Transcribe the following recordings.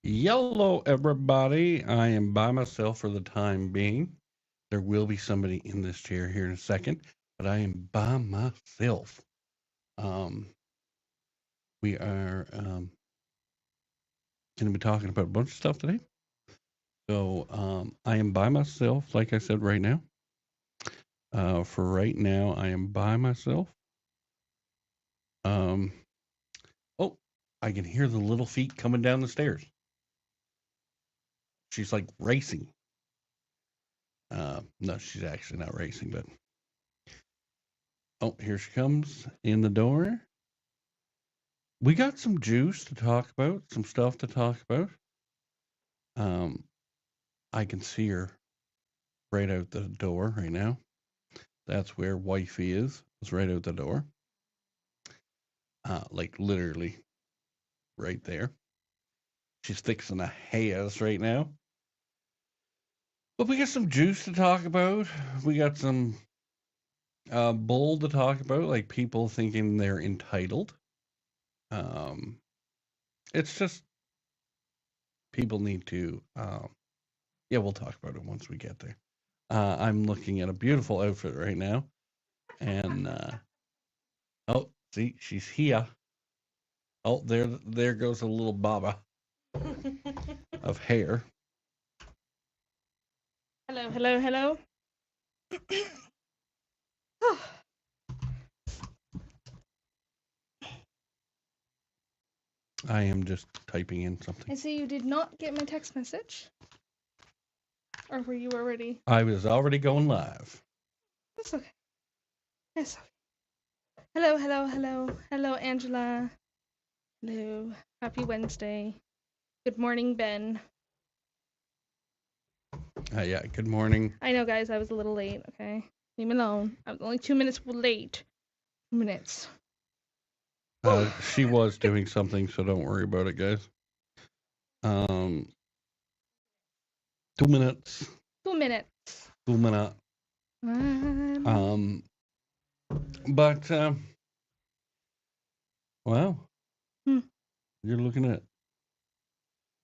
Hello, everybody. I am by myself for the time being. There will be somebody in this chair here in a second, but I am by myself. Um, we are going to be talking about a bunch of stuff today. So I am by myself, like I said, right now. For right now, I am by myself. Um, oh, I can hear the little feet coming down the stairs. She's like racing. No, she's actually not racing, but oh, here she comes in the door. We got some juice to talk about, some stuff to talk about. Um, I can see her right out the door right now. That's where wifey is. It's right out the door. Like literally right there. She's fixing a haze right now. But we got some juice to talk about. We got some bull to talk about, like people thinking they're entitled. Um, it's just people need to. Yeah, we'll talk about it once we get there. I'm looking at a beautiful outfit right now, and oh, see, she's here. Oh, there goes a little baba of hair. Hello, hello, hello. I am just typing in something. I see you did not get my text message. Or were you already? I was already going live. That's okay. That's okay. Hello, hello, hello. Hello, Angela. Hello. Happy Wednesday. Good morning, Ben. Yeah, good morning. I know, guys, I was a little late, okay? Leave me alone. I was only 2 minutes late. 2 minutes. She was doing something, so don't worry about it, guys. 2 minutes. 2 minutes. 2 minutes. But wow. You're looking at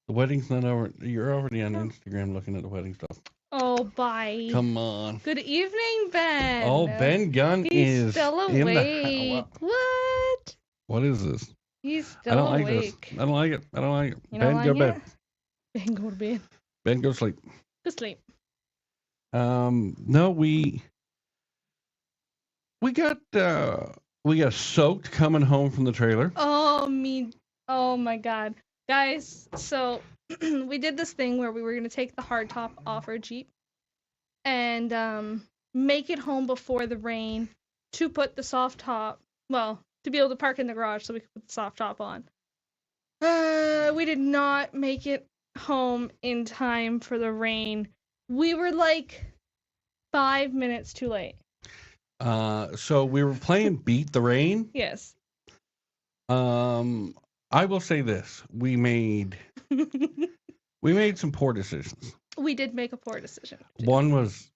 the wedding's not over. You're already on Instagram looking at the wedding stuff. Oh, bye. Come on. Good evening, Ben. Oh, Ben Gunn is still awake. What? What is this? He's still awake. I don't like it. I don't like it. You Ben, don't go like to bed. Ben, go to bed. Ben, go to sleep. Go sleep. No, we got soaked coming home from the trailer. Oh my God, guys. So we did this thing where we were gonna take the hard top off our Jeep and make it home before the rain to put the soft top. Well, to be able to park in the garage so we could put the soft top on. We did not make it home in time for the rain. We were like 5 minutes too late. So we were playing Beat the Rain. Yes. I will say this: we made some poor decisions. We did make a poor decision. One was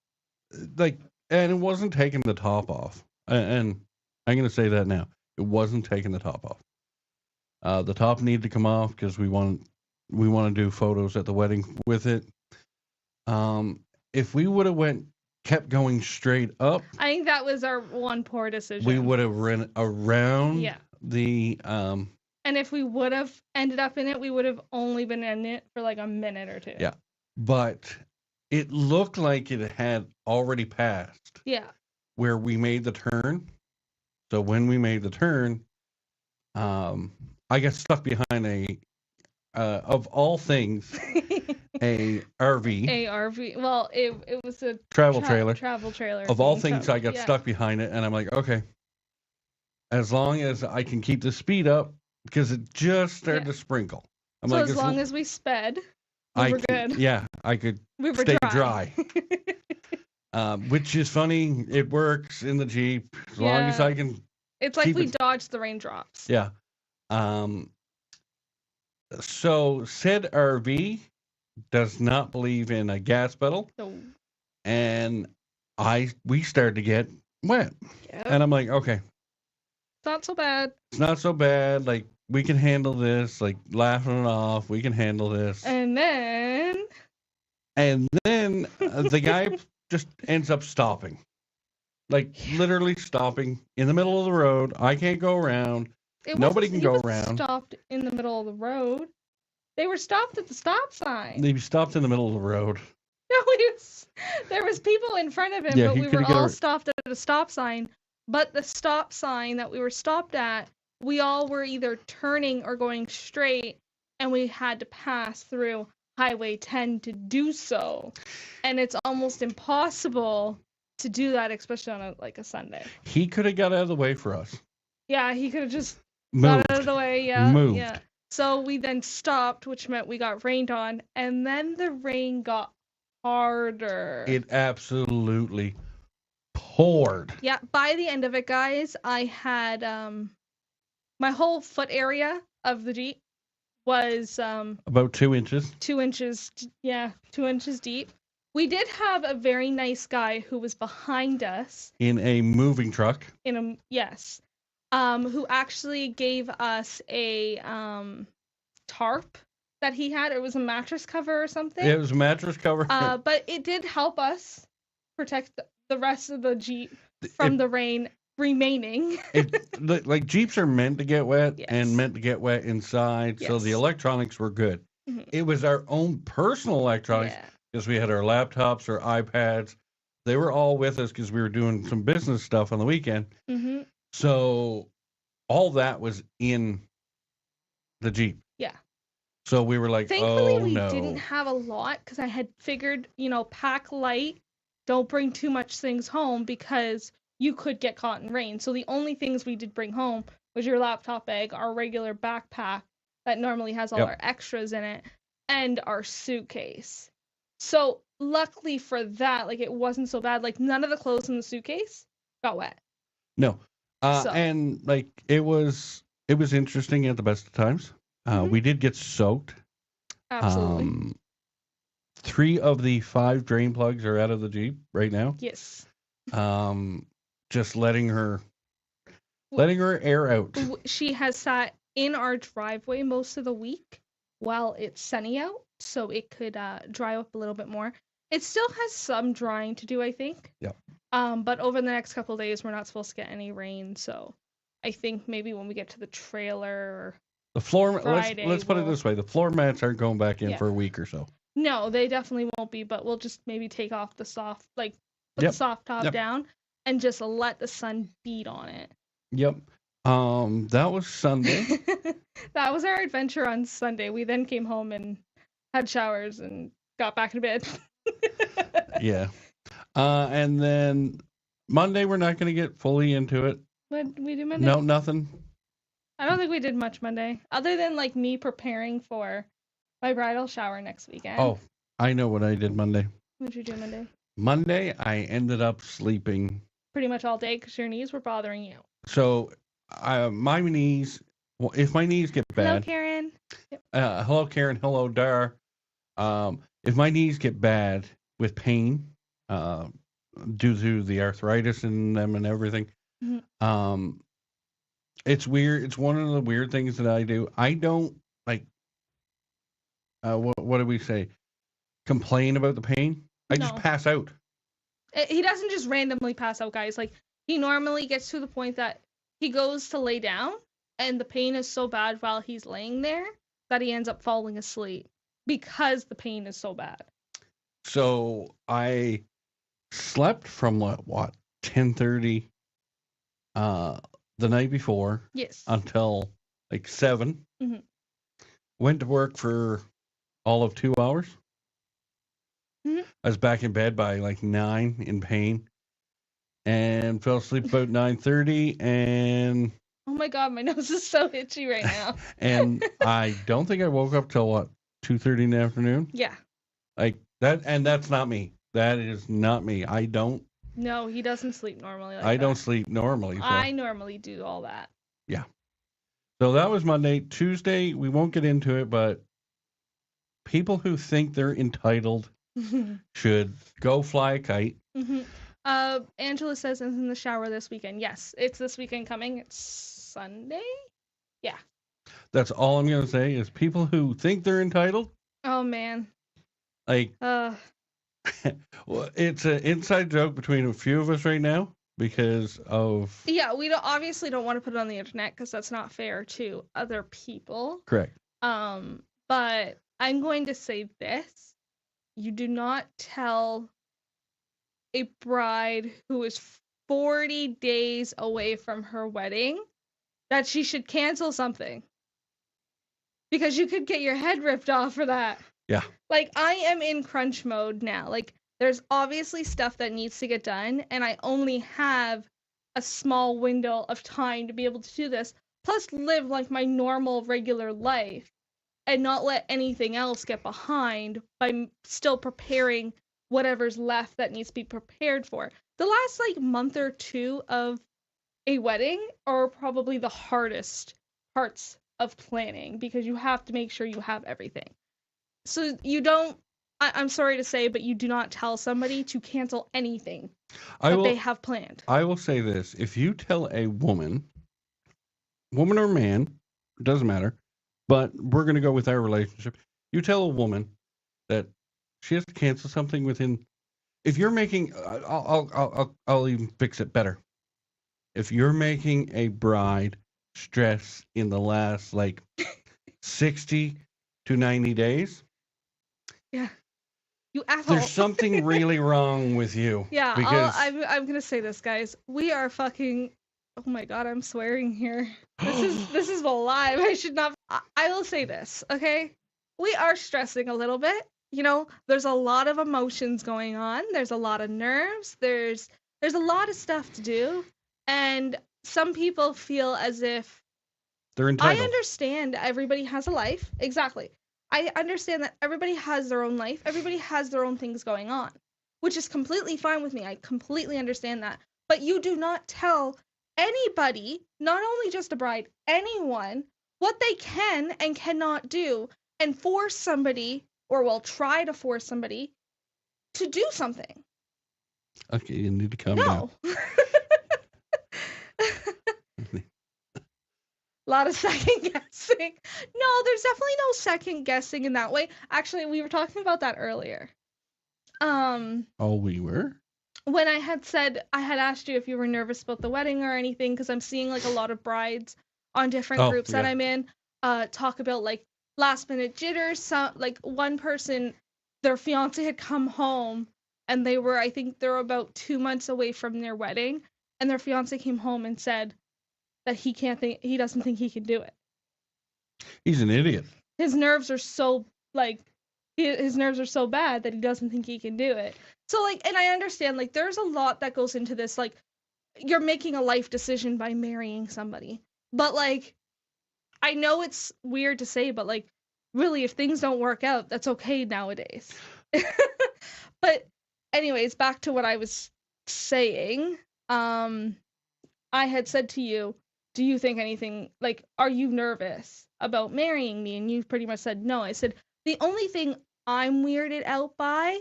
like, and it wasn't taking the top off. And I'm going to say that now. It wasn't taking the top off. The top needed to come off because we want to do photos at the wedding with it. If we would have kept going straight up, I think that was our one poor decision. We would have ran around the and if we would have ended up in it, we would have only been in it for like a minute or two. Yeah. But it looked like it had already passed. Yeah. Where we made the turn. So when we made the turn, I got stuck behind of all things, a RV. A RV. Well, it was a travel trailer. Travel trailer. Of all things, I got stuck behind it, and I'm like, okay, as long as I can keep the speed up, because it just started to sprinkle. I'm so like, as long as we sped, we were good. Yeah, I could stay dry. Which is funny. It works in the Jeep as long as I can. It's like we dodged the raindrops. Yeah. So said RV does not believe in a gas pedal. No. And we started to get wet. Yep. And I'm like, okay. It's not so bad. It's not so bad. Like, we can handle this, like laughing it off. We can handle this. And then The guy just ends up stopping. Like literally stopping in the middle of the road. I can't go around. Nobody can go around. Stopped in the middle of the road. They were stopped at the stop sign. They stopped in the middle of the road. No, there was people in front of him, Yeah, but he we could've were got all a- stopped at a stop sign. But the stop sign that we were stopped at, we all were either turning or going straight, and we had to pass through Highway 10 to do so. And it's almost impossible to do that, especially on a Sunday. He could have got out of the way for us. Yeah, he could have just Moved. got out of the way. Yeah, Moved. yeah. So we then stopped, which meant we got rained on, and then the rain got harder. It absolutely poured. Yeah, by the end of it, guys, I had my whole foot area of the Jeep was About 2 inches. 2 inches, 2 inches deep. We did have a very nice guy who was behind us In a moving truck. who actually gave us a tarp that he had. It was a mattress cover or something. It was a mattress cover. But it did help us protect the rest of the Jeep from the rain remaining. Like Jeeps are meant to get wet Yes. and meant to get wet inside, so the Yes. electronics were good. Mhm. It was our own personal electronics Yeah. because we had our laptops, our iPads. They were all with us because we were doing some business stuff on the weekend. hmm So all that was in the Jeep. Yeah. So we were like, Thankfully, oh we no. didn't have a lot because I had figured, pack light, don't bring too much things home because you could get caught in rain. So the only things we did bring home was your laptop bag, our regular backpack that normally has all Yep. our extras in it, and our suitcase. So luckily for that, it wasn't so bad. None of the clothes in the suitcase got wet. No. So- And it was interesting at the best of times. Mhm. We did get soaked. Absolutely. 3 of the 5 drain plugs are out of the Jeep right now. Yes. Just letting her air out. She has sat in our driveway most of the week while it's sunny out, so it could dry up a little bit more. It still has some drying to do, I think. Yep. But over the next couple of days, we're not supposed to get any rain, so I think maybe when we get to the trailer. The floor. Friday Let's put it we'll- this way: the floor mats aren't going back in Yeah. for a week or so. No, they definitely won't be, but we'll just maybe take off the soft, put the Yep. soft top Yep. down and just let the sun beat on it. Yep. That was Sunday. That was our adventure on Sunday. We then came home and had showers and got back in bed. Yeah. And then Monday we're not going to get fully into it. What did we do Monday? No, nothing. I don't think we did much Monday, other than me preparing for my bridal shower next weekend. Oh, I know what I did Monday. What did you do Monday? Monday I ended up sleeping. Pretty much all day because your knees were bothering you. So my knees. Well, if my knees get Hello, bad. Karen. Hello, Karen. Hello, Dar. If my knees get bad with pain, due to the arthritis in them and everything, Mhm. It's weird. It's one of the weird things that I do. I don't what do we say? Complain about the pain. I just No. pass out. He doesn't just randomly pass out, guys. He normally gets to the point that he goes to lay down, and the pain is so bad while he's laying there that he ends up falling asleep because the pain is so bad. So I slept from what 10:30 the night before Yes. until 7. Mhm. Went to work for all of 2 hours. Mhm. I was back in bed by 9 in pain, and fell asleep about 9:30, and Oh my god, my nose is so itchy right now. I don't think I woke up till 2:30 in the afternoon. Yeah. That, and that's not me. That is not me. I don't No, he doesn't sleep normally like I don't that. sleep normally. So. I normally do all that. So that was Monday. Tuesday, we won't get into it, but people who think they're entitled should go fly a kite. Angela says it's in the shower this weekend. Yes, it's this weekend coming. It's Sunday. That's all I'm gonna say is people who think they're entitled, Oh man. like, Uh well, it's an inside joke between a few of us right now because of yeah, we obviously don't want to put it on the internet because that's not fair to other people. correct. But I'm going to say this. You do not tell a bride who is 40 days away from her wedding that she should cancel something. Because you could get your head ripped off for that. Yeah. Like, I am in crunch mode now. Like, there's obviously stuff that needs to get done, and I only have a small window of time to be able to do this, plus live like my normal, regular life, and not let anything else get behind by still preparing whatever's left that needs to be prepared for. The last, like, month or two of a wedding are probably the hardest parts of planning because you have to make sure you have everything. So you don't, I'm sorry to say, but you do not tell somebody to cancel anything that they have planned. I will say this. If you tell a woman or man, it doesn't matter, but we're going to go with our relationship. You tell a woman that she has to cancel something within, if you're making, I'll even fix it better. If you're making a bride stress in the last like 60 to 90 days, yeah, you asshole. There's something really wrong with you. Yeah, because I'm gonna say this, guys. We are fucking. Oh my god, I'm swearing here. This is live. I should not. I will say this, okay? We are stressing a little bit. You know, there's a lot of emotions going on. There's a lot of nerves. There's a lot of stuff to do, and some people feel as if they're entitled. I understand everybody has a life. Exactly. I understand that everybody has their own life. Everybody has their own things going on, which is completely fine with me. I completely understand that. But you do not tell anybody, not only just a bride, anyone, what they can and cannot do, and force somebody, or well, try to force somebody to do something. Okay, you need to calm down. A lot of second guessing. No, there's definitely no second guessing in that way. Actually, we were talking about that earlier. Oh, we were? When I had asked you if you were nervous about the wedding or anything, because I'm seeing like a lot of brides on different groups that I'm in talk about like last minute jitters. Some, like one person, their fiance had come home and I think they're about 2 months away from their wedding, and their fiance came home and said that he doesn't think he can do it. He's an idiot. His nerves are so his nerves are so bad that he doesn't think he can do it. So like, and I understand like there's a lot that goes into this. Like, you're making a life decision by marrying somebody, but like, I know it's weird to say, but like, really, if things don't work out, that's okay nowadays. But anyways, back to what I was saying. I had said to you, do you think anything, like, are you nervous about marrying me? And you pretty much said no. I said, the only thing I'm weirded out by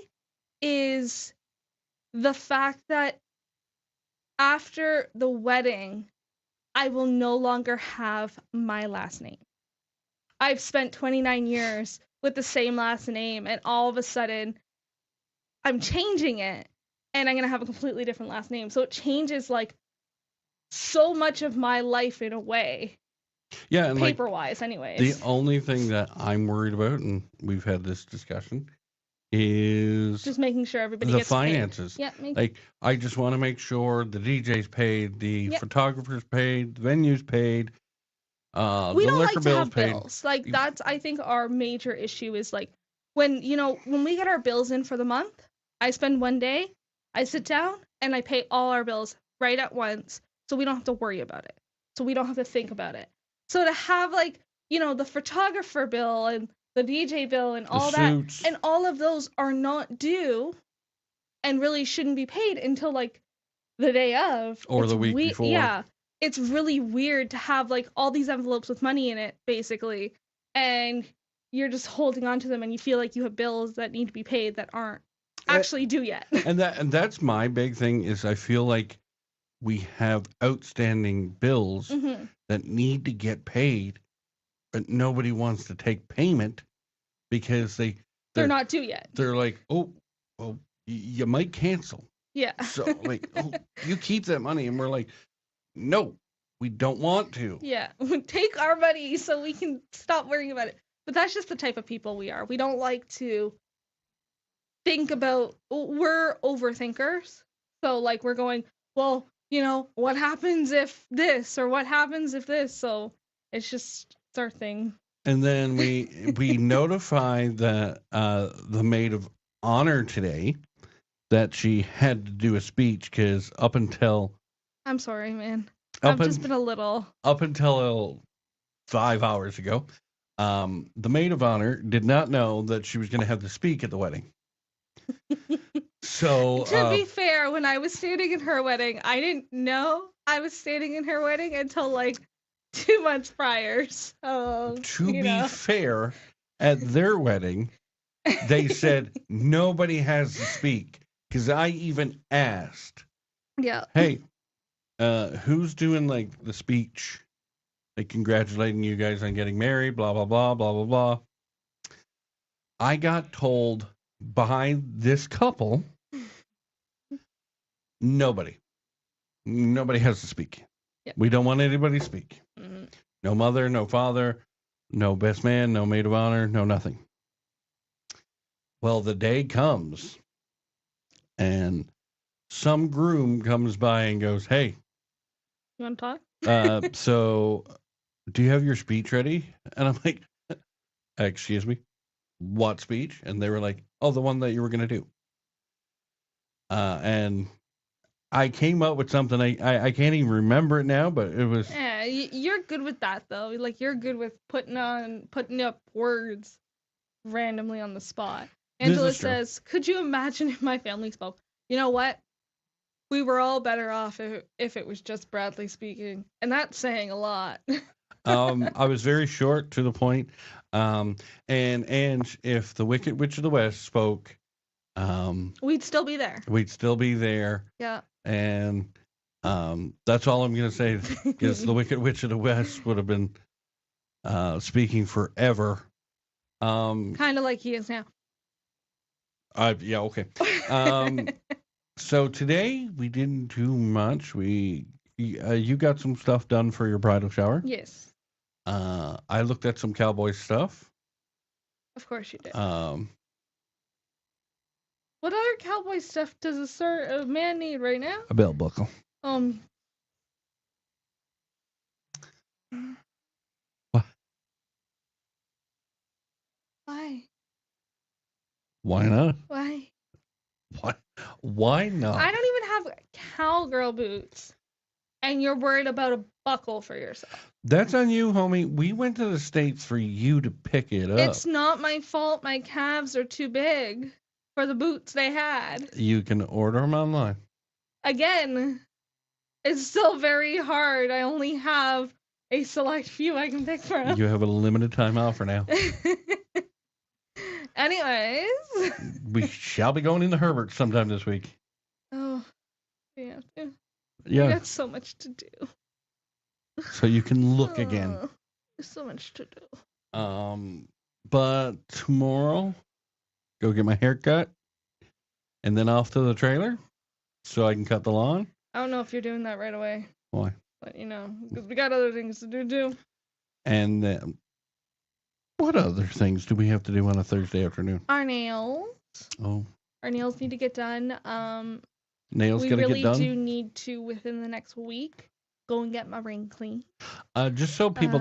is the fact that after the wedding, I will no longer have my last name. I've spent 29 years with the same last name, and all of a sudden, I'm changing it, and I'm going to have a completely different last name. So it changes, like, so much of my life in a way. Yeah, and paper-wise, anyways. The only thing that I'm worried about, and we've had this discussion, is just making sure everybody gets the finances. Paid. Yeah, like I just want to make sure the DJ's paid, the photographer's paid, the venue's paid. We the don't liquor like to have bills. Like that's, I think, our major issue is like when we get our bills in for the month, I spend one day, I sit down and I pay all our bills right at once, so we don't have to worry about it. So we don't have to think about it. So to have like, the photographer bill and the DJ bill and all that, and all of those are not due and really shouldn't be paid until like the day of. Or the week before. Yeah. It's really weird to have like all these envelopes with money in it, basically, and you're just holding on to them and you feel like you have bills that need to be paid that aren't actually due yet. And that's my big thing is I feel like we have outstanding bills that need to get paid but nobody wants to take payment because They're not due yet. they're like, oh, well, you might cancel. Yeah. So like, oh, you keep that money, and we're like, no, we don't want to. Yeah. Take our money so we can stop worrying about it. But that's just the type of people we are. We don't like to think about, we're overthinkers. So like we're going, well, what happens if this or what happens if this? So it's our thing. And then we notify the maid of honor today that she had to do a speech because up until I'm sorry, man. I've just been a little up until 5 hours ago, the maid of honor did not know that she was going to have to speak at the wedding. So to be fair, when I was standing in her wedding, I didn't know I was standing in her wedding until like 2 months prior. So to be fair, at their wedding, they said nobody has to speak because I even asked, yeah, hey, who's doing like the speech, like congratulating you guys on getting married, blah blah blah blah blah blah. I got told by this couple, nobody has to speak. Yep. We don't want anybody to speak. Mm-hmm. No mother, no father, no best man, no maid of honor, no nothing. Well, the day comes and some groom comes by and goes, hey, you want to talk? So do you have your speech ready? And I'm like, excuse me, what speech? And they were like, oh, the one that you were going to do. And I came up with something. I can't even remember it now, but it was. Yeah, you're good with that though. Like you're good with putting up words randomly on the spot. Angela says, "Could you imagine if my family spoke? You know what? We were all better off if it was just Bradley speaking, and that's saying a lot." I was very short to the point. And if the Wicked Witch of the West spoke, we'd still be there. We'd still be there. Yeah. And that's all I'm going to say, because the Wicked Witch of the West would have been speaking forever. Kind of like he is now. Yeah, okay. So today we didn't do much. You got some stuff done for your bridal shower. Yes. I looked at some cowboy stuff. Of course you did. What other cowboy stuff does a man need right now? A belt buckle. What? Why? Why not? Why? Why not? I don't even have cowgirl boots, and you're worried about a buckle for yourself. That's on you, homie. We went to the States for you to pick it up. It's not my fault my calves are too big for the boots they had. You can order them online. Again, it's still very hard. I only have a select few I can pick from. You have a limited time offer now. Anyways. We shall be going into Herbert sometime this week. Oh, we have to. Yeah. We got so much to do. So you can look again. There's so much to do. But tomorrow, go get my hair cut, and then off to the trailer so I can cut the lawn. I don't know if you're doing that right away. Why? But, because we got other things to do, too. And then, what other things do we have to do on a Thursday afternoon? Our nails. Oh. Our nails need to get done. Nails gotta get done? We really do need to, within the next week, go and get my ring clean. Just so people,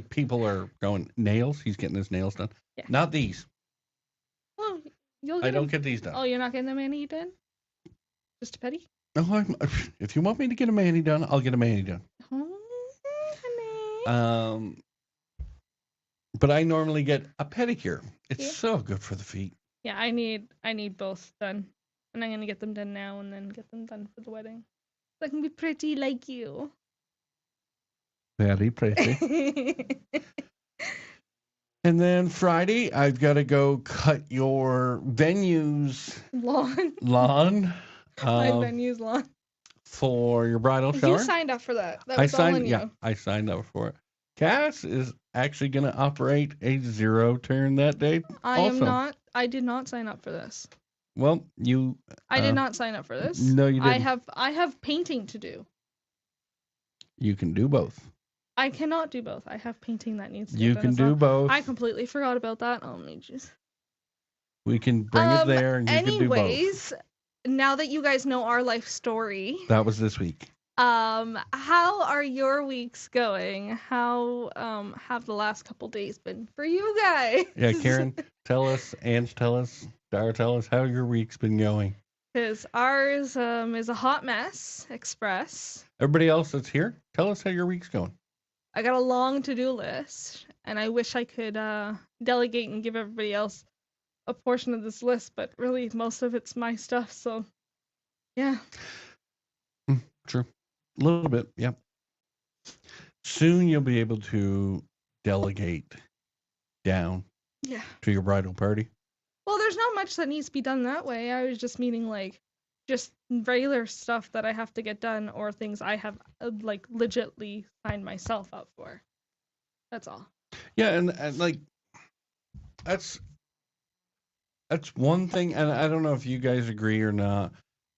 people are going, nails? He's getting his nails done. Yeah. Not these. Oh, I don't get these done. Oh, you're not getting the mani done? Just a petty? No, if you want me to get a mani done, I'll get a mani done. Oh, honey. But I normally get a pedicure. It's so good for the feet. Yeah, I need both done. And I'm going to get them done now and then get them done for the wedding. So I can be pretty like you. Very pretty. And then Friday, I've got to go cut your venue's lawn. My venue's lawn. For your bridal shower. You signed up for that. That was all on you. Yeah, I signed up for it. Cass is actually going to operate a 0 turn that day. I am also. not. I did not sign up for this. Well, you. I did not sign up for this. No, you didn't. I have painting to do. You can do both. I cannot do both. I have painting that needs to You get done can as do well. both. I completely forgot about that. Oh my jeez. We can bring it there, and you can do both. Anyways, now that you guys know our life story, That was this week. how are your weeks going? How have the last couple days been for you guys? Yeah, Karen, tell us, Ange, tell us, Dara, tell us how your week's been going. Because ours is a hot mess express. Everybody else that's here, tell us how your week's going. I got a long to-do list, and I wish I could delegate and give everybody else a portion of this list, but really most of it's my stuff, so yeah. True. A little bit, yeah. Soon you'll be able to delegate down to your bridal party. Well, there's not much that needs to be done that way. I was just meaning like just regular stuff that I have to get done or things I have like legitly signed myself up for. That's all. Yeah, and like that's one thing, and I don't know if you guys agree or not,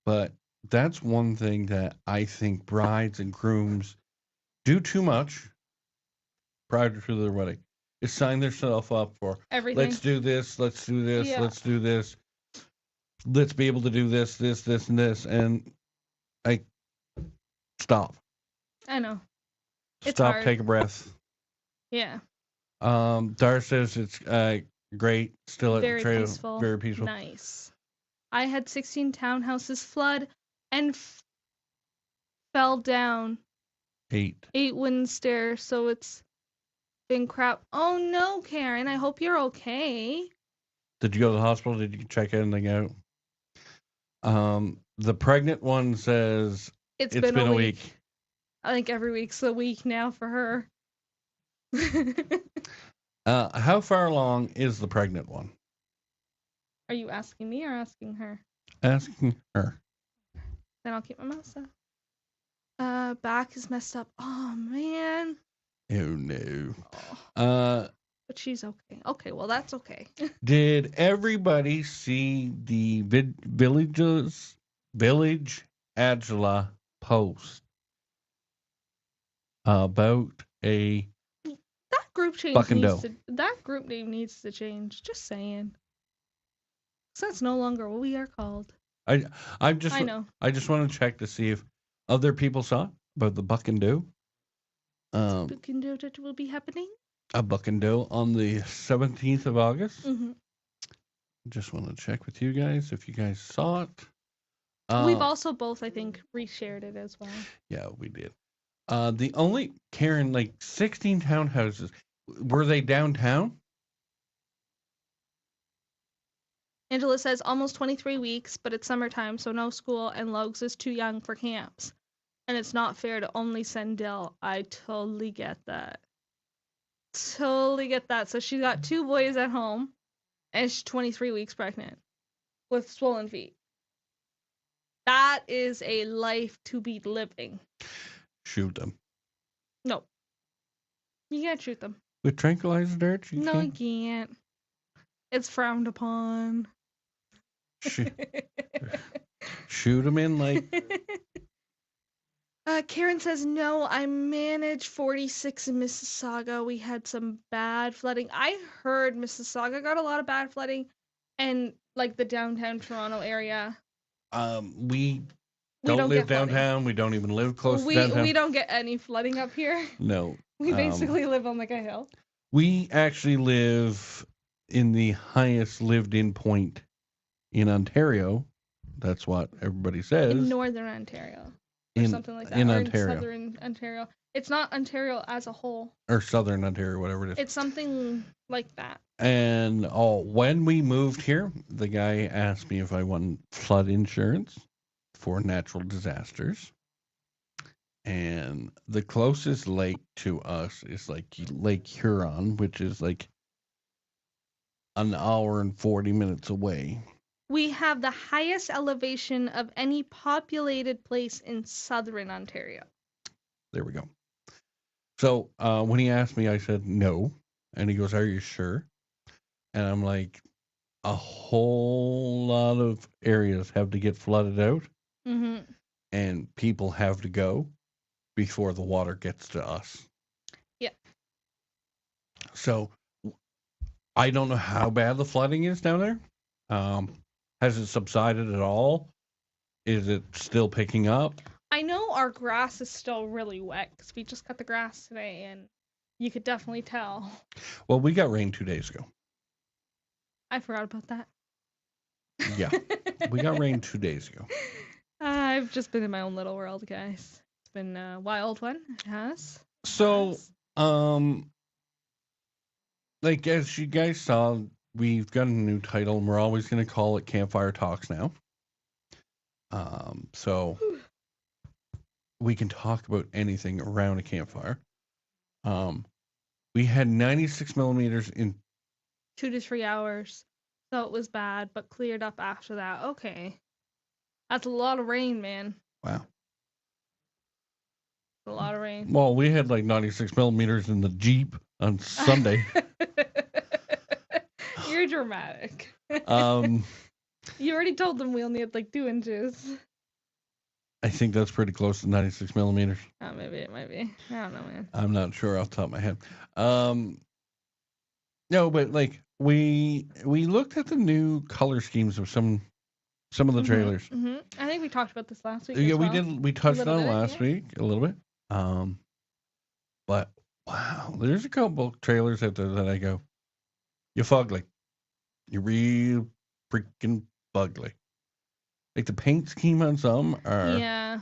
but that's one thing that I think brides and grooms do too much prior to their wedding. Is sign themselves up for everything. Let's do this, let's do this, let's do this. Let's be able to do this, this, and this, and like stop. I know. It's Stop, hard. take a breath. Yeah. Dar says it's great. Still at Very the trail. peaceful. Very peaceful. Nice. I had 16 townhouses flood and fell down 8 wooden stairs, so it's been crap. Oh no, Karen, I hope you're okay. Did you go to the hospital? Did you check anything out? The pregnant one says it's been a week. I think every week's a week now for her. How far along is the pregnant one? Are you asking me or asking her? Asking her. Then I'll keep my mouth shut. Back is messed up. Oh man. Oh no. But she's okay. Okay, well that's okay. Did everybody see the Village Angela post about a that group change that group name needs to change. Just saying. So that's no longer what we are called. I know. I just want to check to see if other people saw it about the Buck and Doe. Buck and Doe that will be happening. A Buck and Doe on the 17th of August. Mm-hmm. Just want to check with you guys if you guys saw it. We've also both, I think, reshared it as well. Yeah, we did. The only Karen, like 16 townhouses, were they downtown? Angela says almost 23 weeks, but it's summertime, so no school, and Logs is too young for camps. And it's not fair to only send Dill. I totally get that. Totally get that. So she's got 2 boys at home, and she's 23 weeks pregnant with swollen feet. That is a life to be living. Shoot them. No. You can't shoot them. With tranquilizer darts? You can't. It's frowned upon. Shoot them in like... Karen says, no, I managed 46 in Mississauga. We had some bad flooding. I heard Mississauga got a lot of bad flooding and like the downtown Toronto area. We don't live downtown. Flooding. We don't even live close to downtown. We don't get any flooding up here. No. We basically live on like a hill. We actually live in the highest lived-in point in Ontario. That's what everybody says. In Northern Ontario. Or something like that. In or Ontario. In Southern Ontario. It's not Ontario as a whole. Or Southern Ontario, whatever it is. It's something like that. And when we moved here, the guy asked me if I want flood insurance for natural disasters. And the closest lake to us is like Lake Huron, which is like an hour and 40 minutes away. We have the highest elevation of any populated place in Southern Ontario. There we go. So when he asked me, I said no. And he goes, "Are you sure?" And I'm like, a whole lot of areas have to get flooded out Mhm. and people have to go before the water gets to us. Yeah. So I don't know how bad the flooding is down there. Has it subsided at all? Is it still picking up? I know our grass is still really wet because we just cut the grass today, and you could definitely tell. Well, we got rain 2 days ago. I forgot about that. Yeah, we got rain 2 days ago. I've just been in my own little world, guys. It's been a wild one. It has. So, Has. like as you guys saw, we've got a new title, and we're always going to call it Campfire Talks now. So we can talk about anything around a campfire. We had 96 millimeters in 2 to 3 hours, so it was bad, but cleared up after that. Okay, that's a lot of rain, man. wow. A lot of rain. Well, we had like 96 millimeters in the Jeep on Sunday. You're dramatic. um, You already told them we only had like 2 inches. I think that's pretty close to 96 millimeters. Oh, maybe it might be. I don't know, man. I'm not sure off the top of my head. No, but like we looked at the new color schemes of some of the trailers. Mm-hmm. I think we talked about this last week. Yeah, as well. we did. We touched on it last yeah. week a little bit. But wow, there's a couple trailers out there that I go, "You're fugly. You're real freaking fugly." Like the paint scheme on some are. Yeah.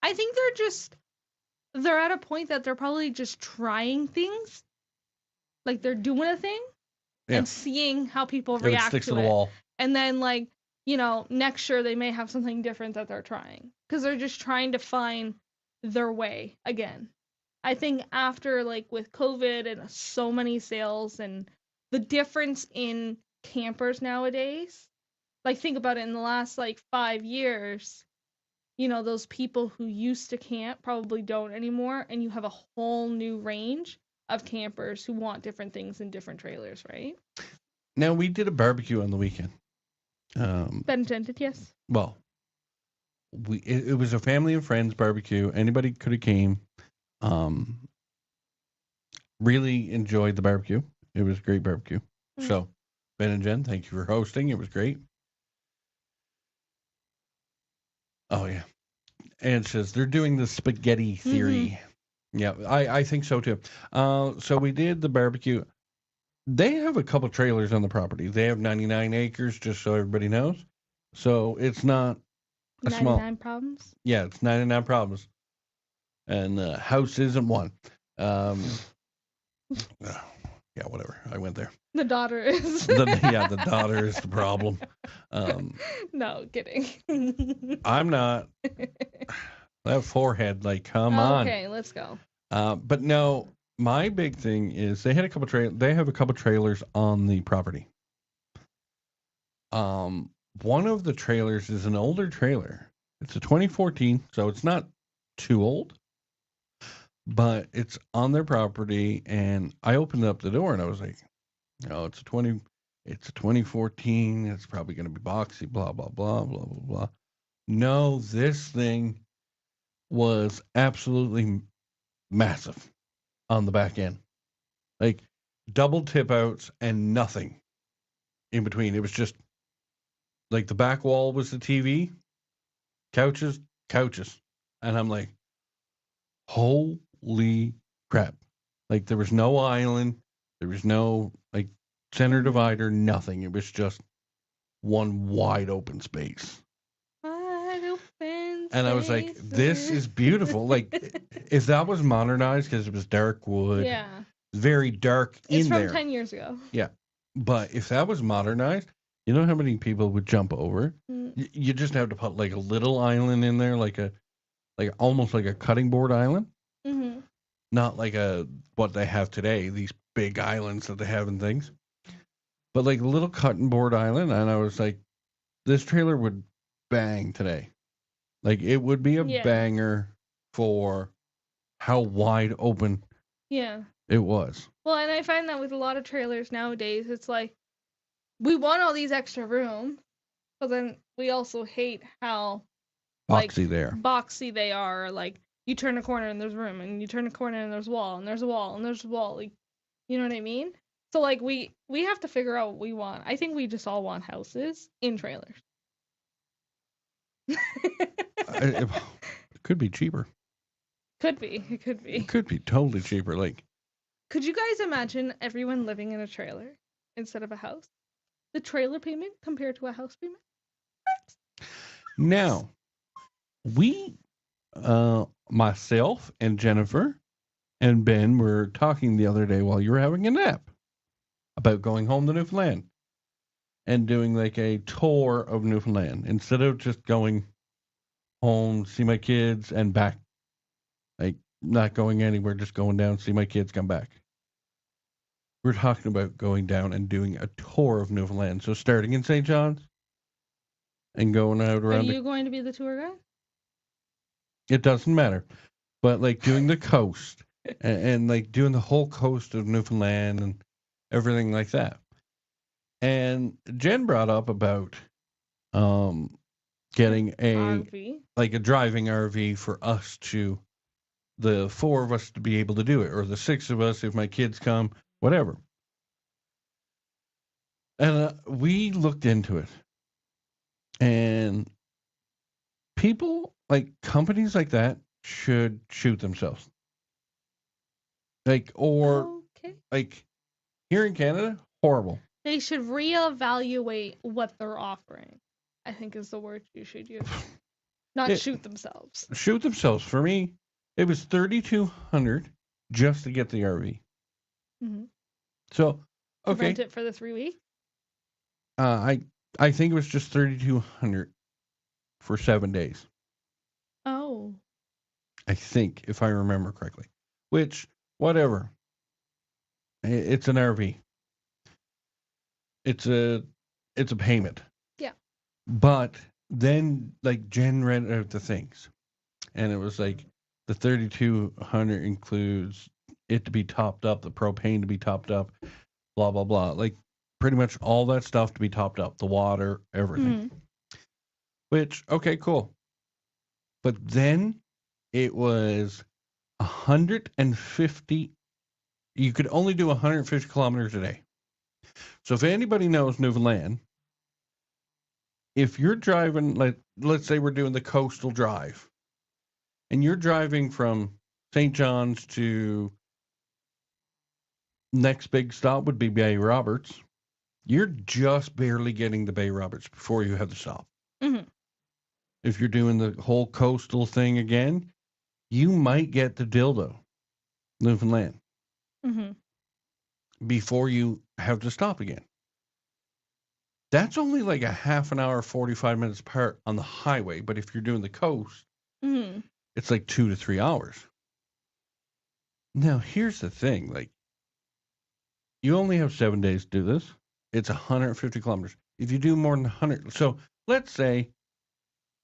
I think they're at a point that they're probably just trying things. Like they're doing a thing Yeah. and seeing how people If it react sticks to to the it. wall. And then like, next year they may have something different that they're trying. Because they're just trying to find their way again. I think after like with COVID and so many sales and the difference in campers nowadays, like think about it in the last like 5 years, those people who used to camp probably don't anymore, and you have a whole new range of campers who want different things in different trailers, right? Now we did a barbecue on the weekend. Ben intended, yes. Well, it was a family and friends barbecue. Anybody could have came. Really enjoyed the barbecue. It was a great barbecue. Mm. So, Ben and Jen, thank you for hosting. It was great. Oh yeah, and it says they're doing the spaghetti theory. Mm-hmm. Yeah, I think so too. So we did the barbecue. They have a couple trailers on the property. They have 99 acres, just so everybody knows. So it's not a 99 problems? Yeah, it's 99 problems. And the house isn't one. Yeah, whatever. I went there. The daughter is. The daughter is the problem. No, kidding. I'm not. That forehead, like, come on. Okay, let's go. But no, my big thing is they have a couple trailers on the property. One of the trailers is an older trailer. It's a 2014, so it's not too old. But it's on their property, and I opened up the door and I was like, it's a 2014. It's probably going to be boxy, blah, blah, blah, blah, blah, blah. No, this thing was absolutely massive on the back end. Like double tip outs and nothing in between. It was just like the back wall was the TV, couches. And I'm like, holy crap. Like there was no island. There was no like center divider, nothing. It was just one wide open space. Wide open And I was like, this is beautiful. Like if that was modernized because it was dark wood. Yeah. Very dark it's in there. It's from 10 years ago. Yeah. But if that was modernized, you know how many people would jump over? Mm. You just have to put like a little island in there, like almost like a cutting board island. Mm-hmm. Not like what they have today, these big islands that they have and things. But like a little cutting board island. And I was like, this trailer would bang today. Like it would be a banger for how wide open Yeah. It was. Well, and I find that with a lot of trailers nowadays, it's like we want all these extra rooms, but then we also hate how like Boxy there. boxy they are. Like you turn a corner and there's room, and you turn a corner and there's wall, and there's a wall, and there's a wall. Like, you know what I mean? So like we have to figure out what we want. I think we just all want houses in trailers. It could be cheaper. Could be. It could be. It could be totally cheaper. Like, Could you guys imagine everyone living in a trailer instead of a house? The trailer payment compared to a house payment? now, we, myself and Jennifer and Ben were talking the other day while you were having a nap about going home to Newfoundland and doing like a tour of Newfoundland instead of just going home, see my kids, and back. Like, not going anywhere, just going down, see my kids, come back. We're talking about going down and doing a tour of Newfoundland. So starting in St. John's and going out Are around. you going to be the tour guide? It doesn't matter. But like doing the coast and like doing the whole coast of Newfoundland and everything like that. And Jen brought up about getting a RV. like a driving RV for us to the 4 of us to be able to do it, or the 6 of us if my kids come, whatever. And we looked into it, and people like companies like that should shoot themselves. Like, or Okay. like here in Canada, horrible. They should reevaluate what they're offering, I think is the word you should use. Not shoot themselves. Shoot themselves. For me, it was $3,200 just to get the RV. Mm-hmm. So, okay. Rent it for the 3 weeks? I think it was just $3,200 for 7 days. Oh. I think, if I remember correctly. Which, whatever. It's an RV. It's a payment. Yeah. But then, like, Jen read out the things, and it was like the $3,200 includes it to be topped up, the propane to be topped up, blah blah blah. Like pretty much all that stuff to be topped up, the water, everything. Mm-hmm. Which, okay, cool. But then it was 150. You could only do 150 kilometers a day. So if anybody knows Newfoundland, if you're driving, like, let's say we're doing the coastal drive, and you're driving from St. John's to next big stop would be Bay Roberts, you're just barely getting to Bay Roberts before you have to stop. Mm-hmm. If you're doing the whole coastal thing again, you might get to Dildo, Newfoundland, Mm-hmm. before you have to stop again. That's only like a half an hour, 45 minutes apart on the highway. But if you're doing the coast, Mm-hmm. it's like 2 to 3 hours. Now, here's the thing. Like, you only have 7 days to do this. It's 150 kilometers. If you do more than 100, so let's say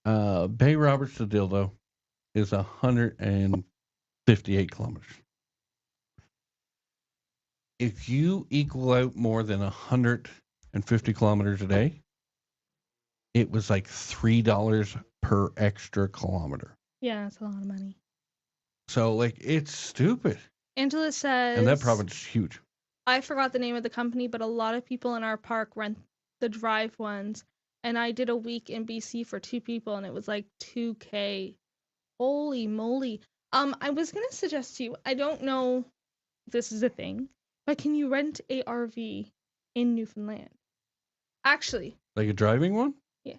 Bay Roberts to Dildo is 158 kilometers. If you equal out more than 150 kilometers a day, it was like $3 per extra kilometer. Yeah, it's a lot of money. So, like, it's stupid. Angela says... And that province is huge. I forgot the name of the company, but a lot of people in our park rent the drive ones. And I did a week in BC for 2 people, and it was like $2,000. Holy moly. I was going to suggest to you, I don't know if this is a thing, but can you rent a RV in Newfoundland? Actually. Like a driving one? Yeah.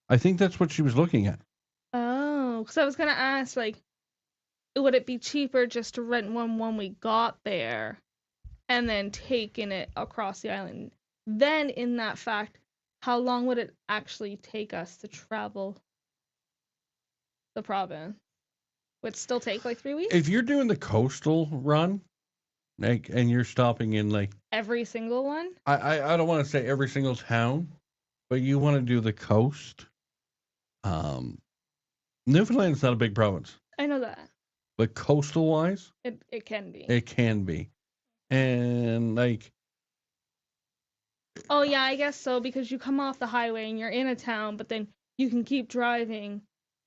I think that's what she was looking at. Oh, because I was going to ask, like, would it be cheaper just to rent one when we got there and then taking it across the island? Then, in that fact, how long would it actually take us to travel the province? Would it still take like 3 weeks? If you're doing the coastal run, like, and you're stopping in like Every single one? I don't want to say every single town, but you want to do the coast. Newfoundland's not a big province, I know that. but coastal wise, It can be. it can be. And like, Oh yeah, I guess so, because you come off the highway and you're in a town, but then you can keep driving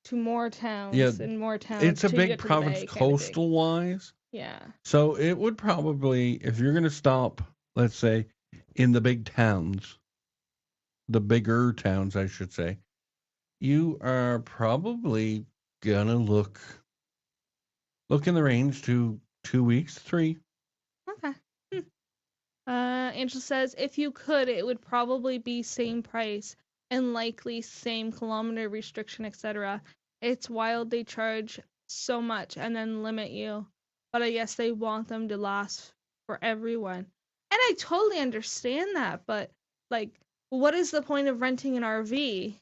to more towns and more towns it's a till you big get to the province bay kind of thing. coastal wise. Yeah. So it would probably, if you're going to stop, let's say, in the big towns, the bigger towns, I should say, you are probably going to look in the range to 2 weeks, 3. Okay. Angela says if you could, it would probably be same price and likely same kilometer restriction, etc. It's wild they charge so much and then limit you, but I guess they want them to last for everyone. And I totally understand that, but like, what is the point of renting an RV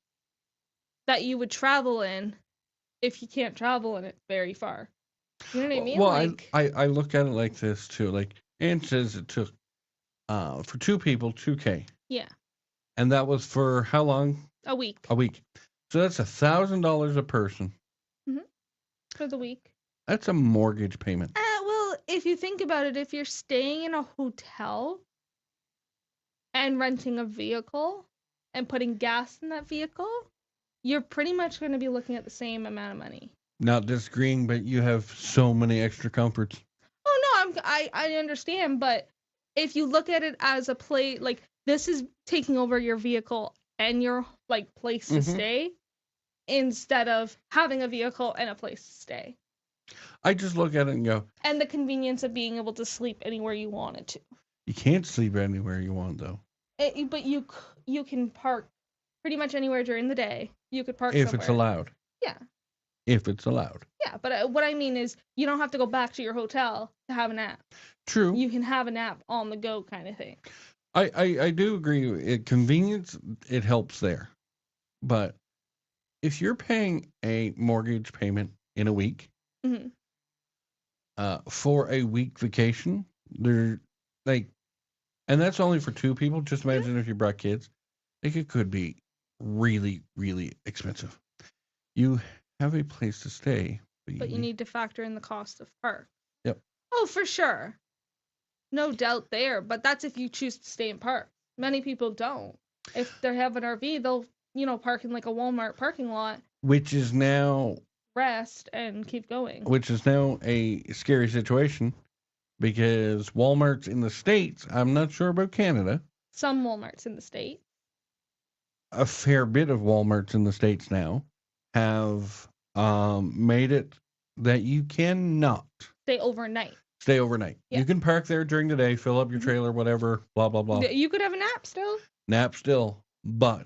that you would travel in if you can't travel in it very far? You know what I mean? Well, Like, I look at it like this too. Like Ann says, it took for 2 people $2,000, yeah, and that was for how long? a week. A week. So that's $1,000 a person. For the week. That's a mortgage payment. Well, if you think about it, if you're staying in a hotel and renting a vehicle and putting gas in that vehicle, you're pretty much going to be looking at the same amount of money. Not disagreeing, but you have so many extra comforts. Oh no, I understand, but if you look at it as a play, like this is taking over your vehicle and your like place to stay instead of having a vehicle and a place to stay. I just look at it and go, and the convenience of being able to sleep anywhere you wanted to. you can't sleep anywhere you want though. But you can park pretty much anywhere during the day. You could park If somewhere. it's allowed. Yeah. If it's allowed. Yeah, but what I mean is you don't have to go back to your hotel to have a nap. True. You can have a nap on the go kind of thing. I do agree. Convenience, it helps there. But if you're paying a mortgage payment in a week for a week vacation, they're like, and that's only for 2 people. Just imagine if you brought kids. Like it could be really, really expensive. You have a place to stay, but you need to factor in the cost of park. Yep. Oh, for sure. No doubt there, but that's if you choose to stay in park. Many people don't. If they have an RV, they'll, park in like a Walmart parking lot. Which is now rest and keep going. Which is now a scary situation because Walmarts in the States, I'm not sure about Canada. Some Walmarts in the States. A fair bit of Walmarts in the States now have made it that you cannot stay overnight. Yeah. You can park there during the day, fill up your trailer, whatever, blah, blah, blah. You could have a nap still. But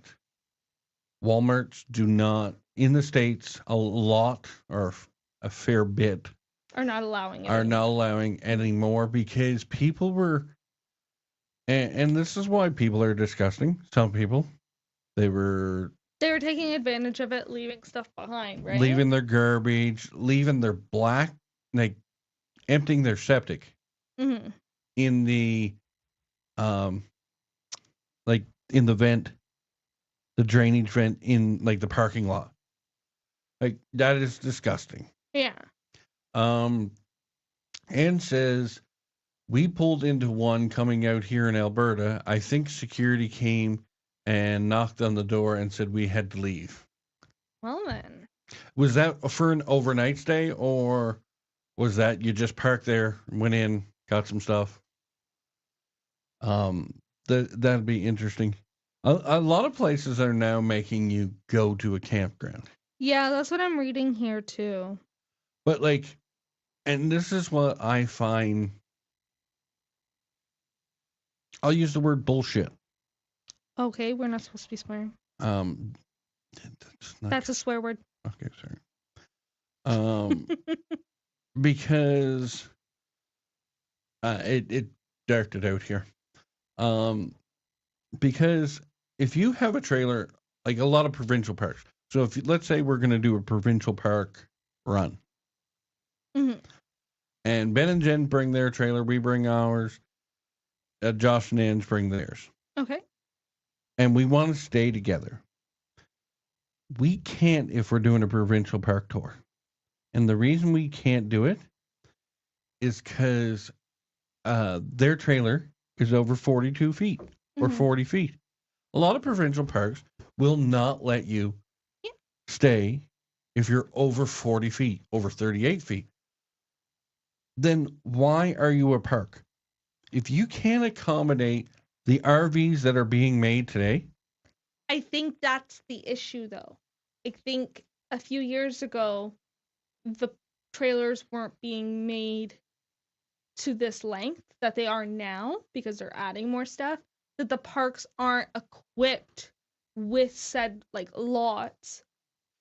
Walmarts do not, in the States, a lot or a fair bit are not allowing anymore because people were, and this is why people are disgusting. Some people, they were taking advantage of it, leaving stuff behind, right? Leaving their garbage, leaving their emptying their septic in the, in the vent, the drainage vent in like the parking lot. Like that is disgusting. Yeah. Ann says we pulled into one coming out here in Alberta. I think security came and knocked on the door and said we had to leave. Well then. Was that for an overnight stay or was that you just parked there, went in, got some stuff? That'd be interesting. A lot of places are now making you go to a campground. Yeah, that's what I'm reading here too. But and this is what I find, I'll use the word bullshit. Okay, we're not supposed to be swearing. That's a swear word. Okay, sorry. Because it darted out here. Because if you have a trailer, like a lot of provincial parks. So if let's say we're going to do a provincial park run. And Ben and Jen bring their trailer, we bring ours. Josh and Ange bring theirs. Okay. And we want to stay together. We can't if we're doing a provincial park tour. And the reason we can't do it is because their trailer is over 42 feet or Mhm. 40 feet. A lot of provincial parks will not let you Yeah. stay if you're over 40 feet, over 38 feet. Then why are you a park? If you can't accommodate the RVs that are being made today, I think that's the issue, though. I think a few years ago, the trailers weren't being made to this length that they are now because they're adding more stuff, that the parks aren't equipped with said like lots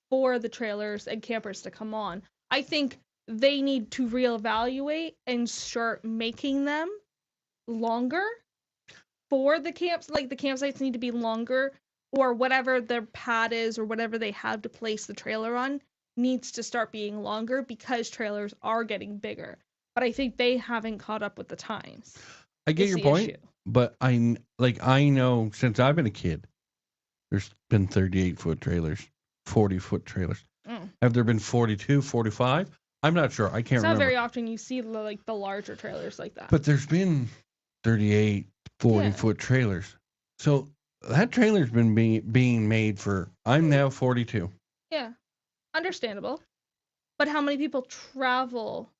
for the trailers and campers to come on. I think they need to reevaluate and start making them longer for the camps. Like the campsites need to be longer, or whatever their pad is, or whatever they have to place the trailer on needs to start being longer because trailers are getting bigger. But I think they haven't caught up with the times. I get Is your the point, issue. but I know since I've been a kid, there's been 38-foot trailers, 40-foot trailers. Mm. Have there been 42, 45? I'm not sure. I can't It's not remember. very often you see like the larger trailers like that. But there's been 38, 40 Yeah. foot trailers. So that trailer's been being made for, I'm now 42. Yeah, understandable. But how many people travel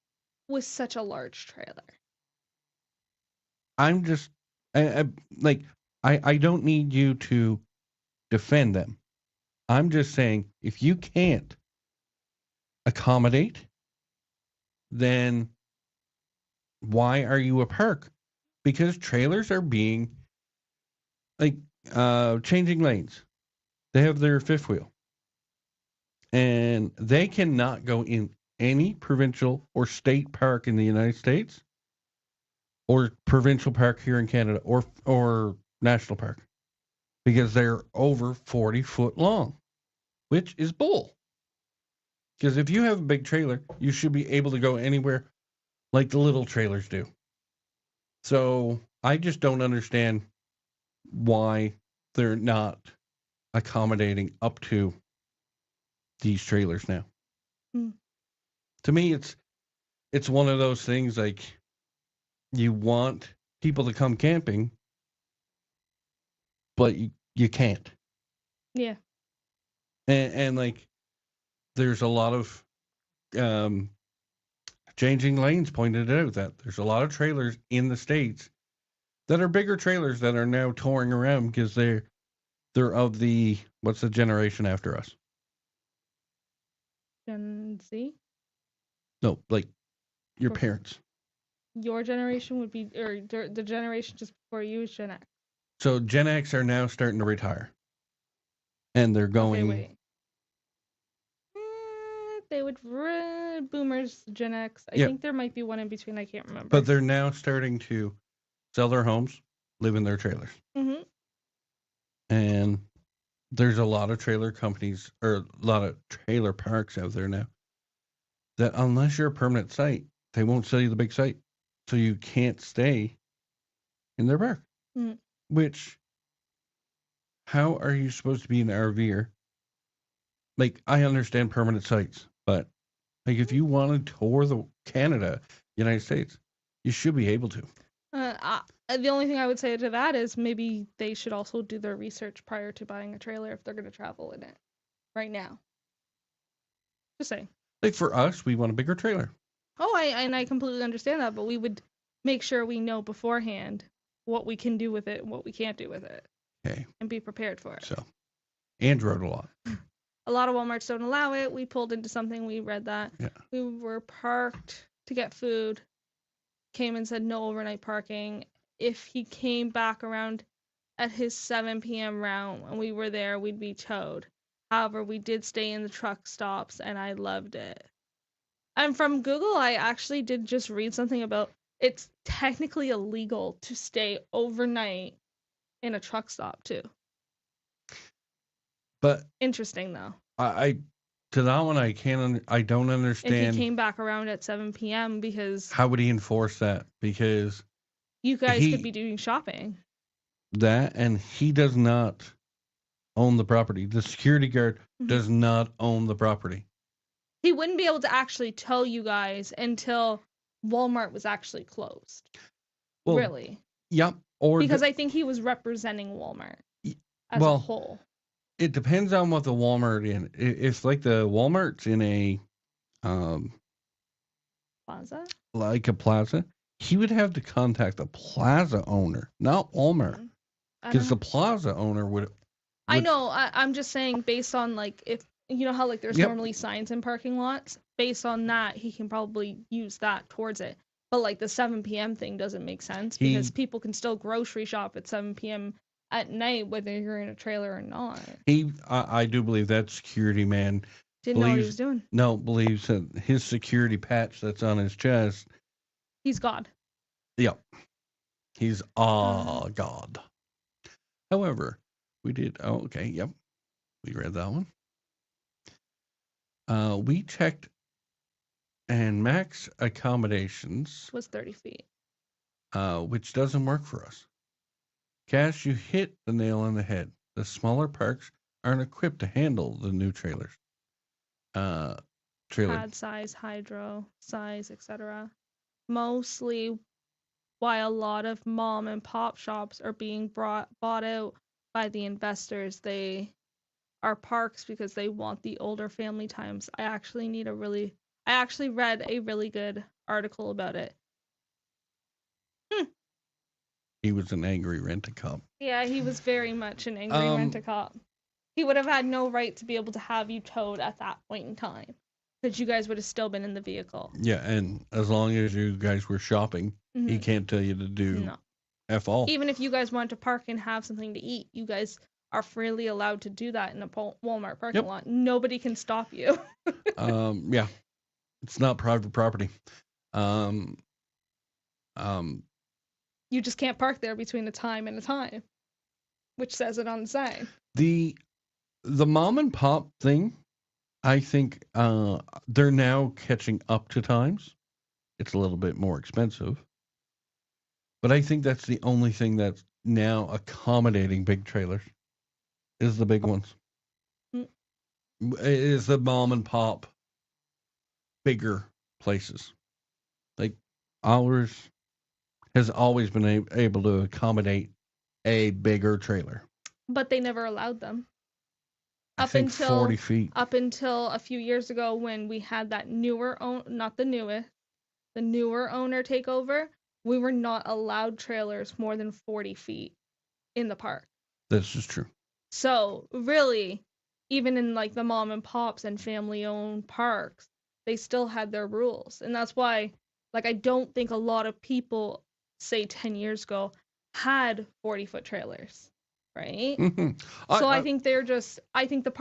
with such a large trailer? I'm just, like, I don't need you to defend them. I'm just saying, if you can't accommodate, then why are you a park? Because trailers are being, like, changing lanes. They have their fifth wheel. And they cannot go in any provincial or state park in the United States or provincial park here in Canada or national park because they're over 40 foot long, which is bull. Because if you have a big trailer, you should be able to go anywhere like the little trailers do. So I just don't understand why they're not accommodating up to these trailers now. Hmm. To me, it's one of those things like you want people to come camping, but you can't. Yeah. And like there's a lot of um, changing lanes pointed out that there's a lot of trailers in the States that are bigger trailers that are now touring around because they're of the what's the generation after us? Gen Z? No, like your Or parents. your generation would be, or the generation just before you is Gen X. So Gen X are now starting to retire. And they're Okay, going wait. They would boomers, Gen X. I Yeah. think there might be one in between. I can't remember. but they're now starting to sell their homes, live in their trailers. Mm-hmm. And there's a lot of trailer companies or a lot of trailer parks out there now that unless you're a permanent site, they won't sell you the big site. So you can't stay in their park. Mm. Which, how are you supposed to be an RVer? Like, I understand permanent sites, but like if you want to tour the Canada, United States, you should be able to. The only thing I would say to that is maybe they should also do their research prior to buying a trailer if they're going to travel in it right now. Just saying. Like for us, we want a bigger trailer. Oh, I completely understand that, but we would make sure we know beforehand what we can do with it and what we can't do with it. Okay. And be prepared for it. So, and rode a lot. A lot of Walmarts don't allow it. We pulled into something, we read that. Yeah. We were parked to get food. Came and said no overnight parking. If he came back around at his 7 p.m. round and we were there, we'd be towed. However, we did stay in the truck stops and I loved it. And from Google, I actually did just read something about it's technically illegal to stay overnight in a truck stop too. But Interesting though. I to that one I don't If understand he came back around at 7 p.m. because how would he enforce that? Because you guys could be doing shopping. that and he does not own the property. The security guard Mhm. does not own the property. he wouldn't be able to actually tell you guys until Walmart was actually closed. Well, Really. Yep. Or Because I think he was representing Walmart y- as a well, whole. it depends on what the Walmart in. If like the Walmart's in a um Plaza? like a plaza, he would have to contact the plaza owner, not Walmart, Mhm. I don't because the know. plaza owner I would. know. I'm just saying, based on like if you know how like there's Yep. normally signs in parking lots. Based on that, he can probably use that towards it. But like the 7 p.m. thing doesn't make sense because He people can still grocery shop at 7 p.m. at night whether you're in a trailer or not. I do believe that security man Didn't know what he believes was doing. believes that his security patch that's on his chest. He's God. Yep. He's Uh, God. However, we did. Oh, okay. Yep. We read that one. We checked and max accommodations, was 30 feet. which doesn't work for us. Cash, you hit the nail on the head. The smaller parks aren't equipped to handle the new trailers. Trailer. Pad size, hydro size, etc. Mostly why a lot of mom and pop shops are being bought out by the investors. They are parks because they want the older family times. I actually read a really good article about it. He was an angry rent-a-cop. Yeah, he was very much an angry Um, rent-a-cop. He would have had no right to be able to have you towed at that point in time, because you guys would have still been in the vehicle. Yeah, and as long as you guys were shopping, he can't tell you to do No. F all. Even if you guys want to park and have something to eat, you guys are freely allowed to do that in a Walmart parking lot. Nobody can stop you. Yeah, it's not private property. Um, You just can't park there between a time and a time, which says it on the sign. the mom and pop thing, I think they're now catching up to times. It's a little bit more expensive, but I think that's the only thing that's now accommodating big trailers is the big ones. Mm. It is the mom and pop bigger places. Like ours has always been able to accommodate a bigger trailer. But they never allowed them. I think 40 feet. Up until a few years ago when we had that newer not the newest, the newer owner take over, we were not allowed trailers more than 40 feet in the park. This is true. So really, even in like the mom and pops and family owned parks, they still had their rules. And that's why like I don't think a lot of people say 10 years ago had 40-foot trailers, right? So I think I think the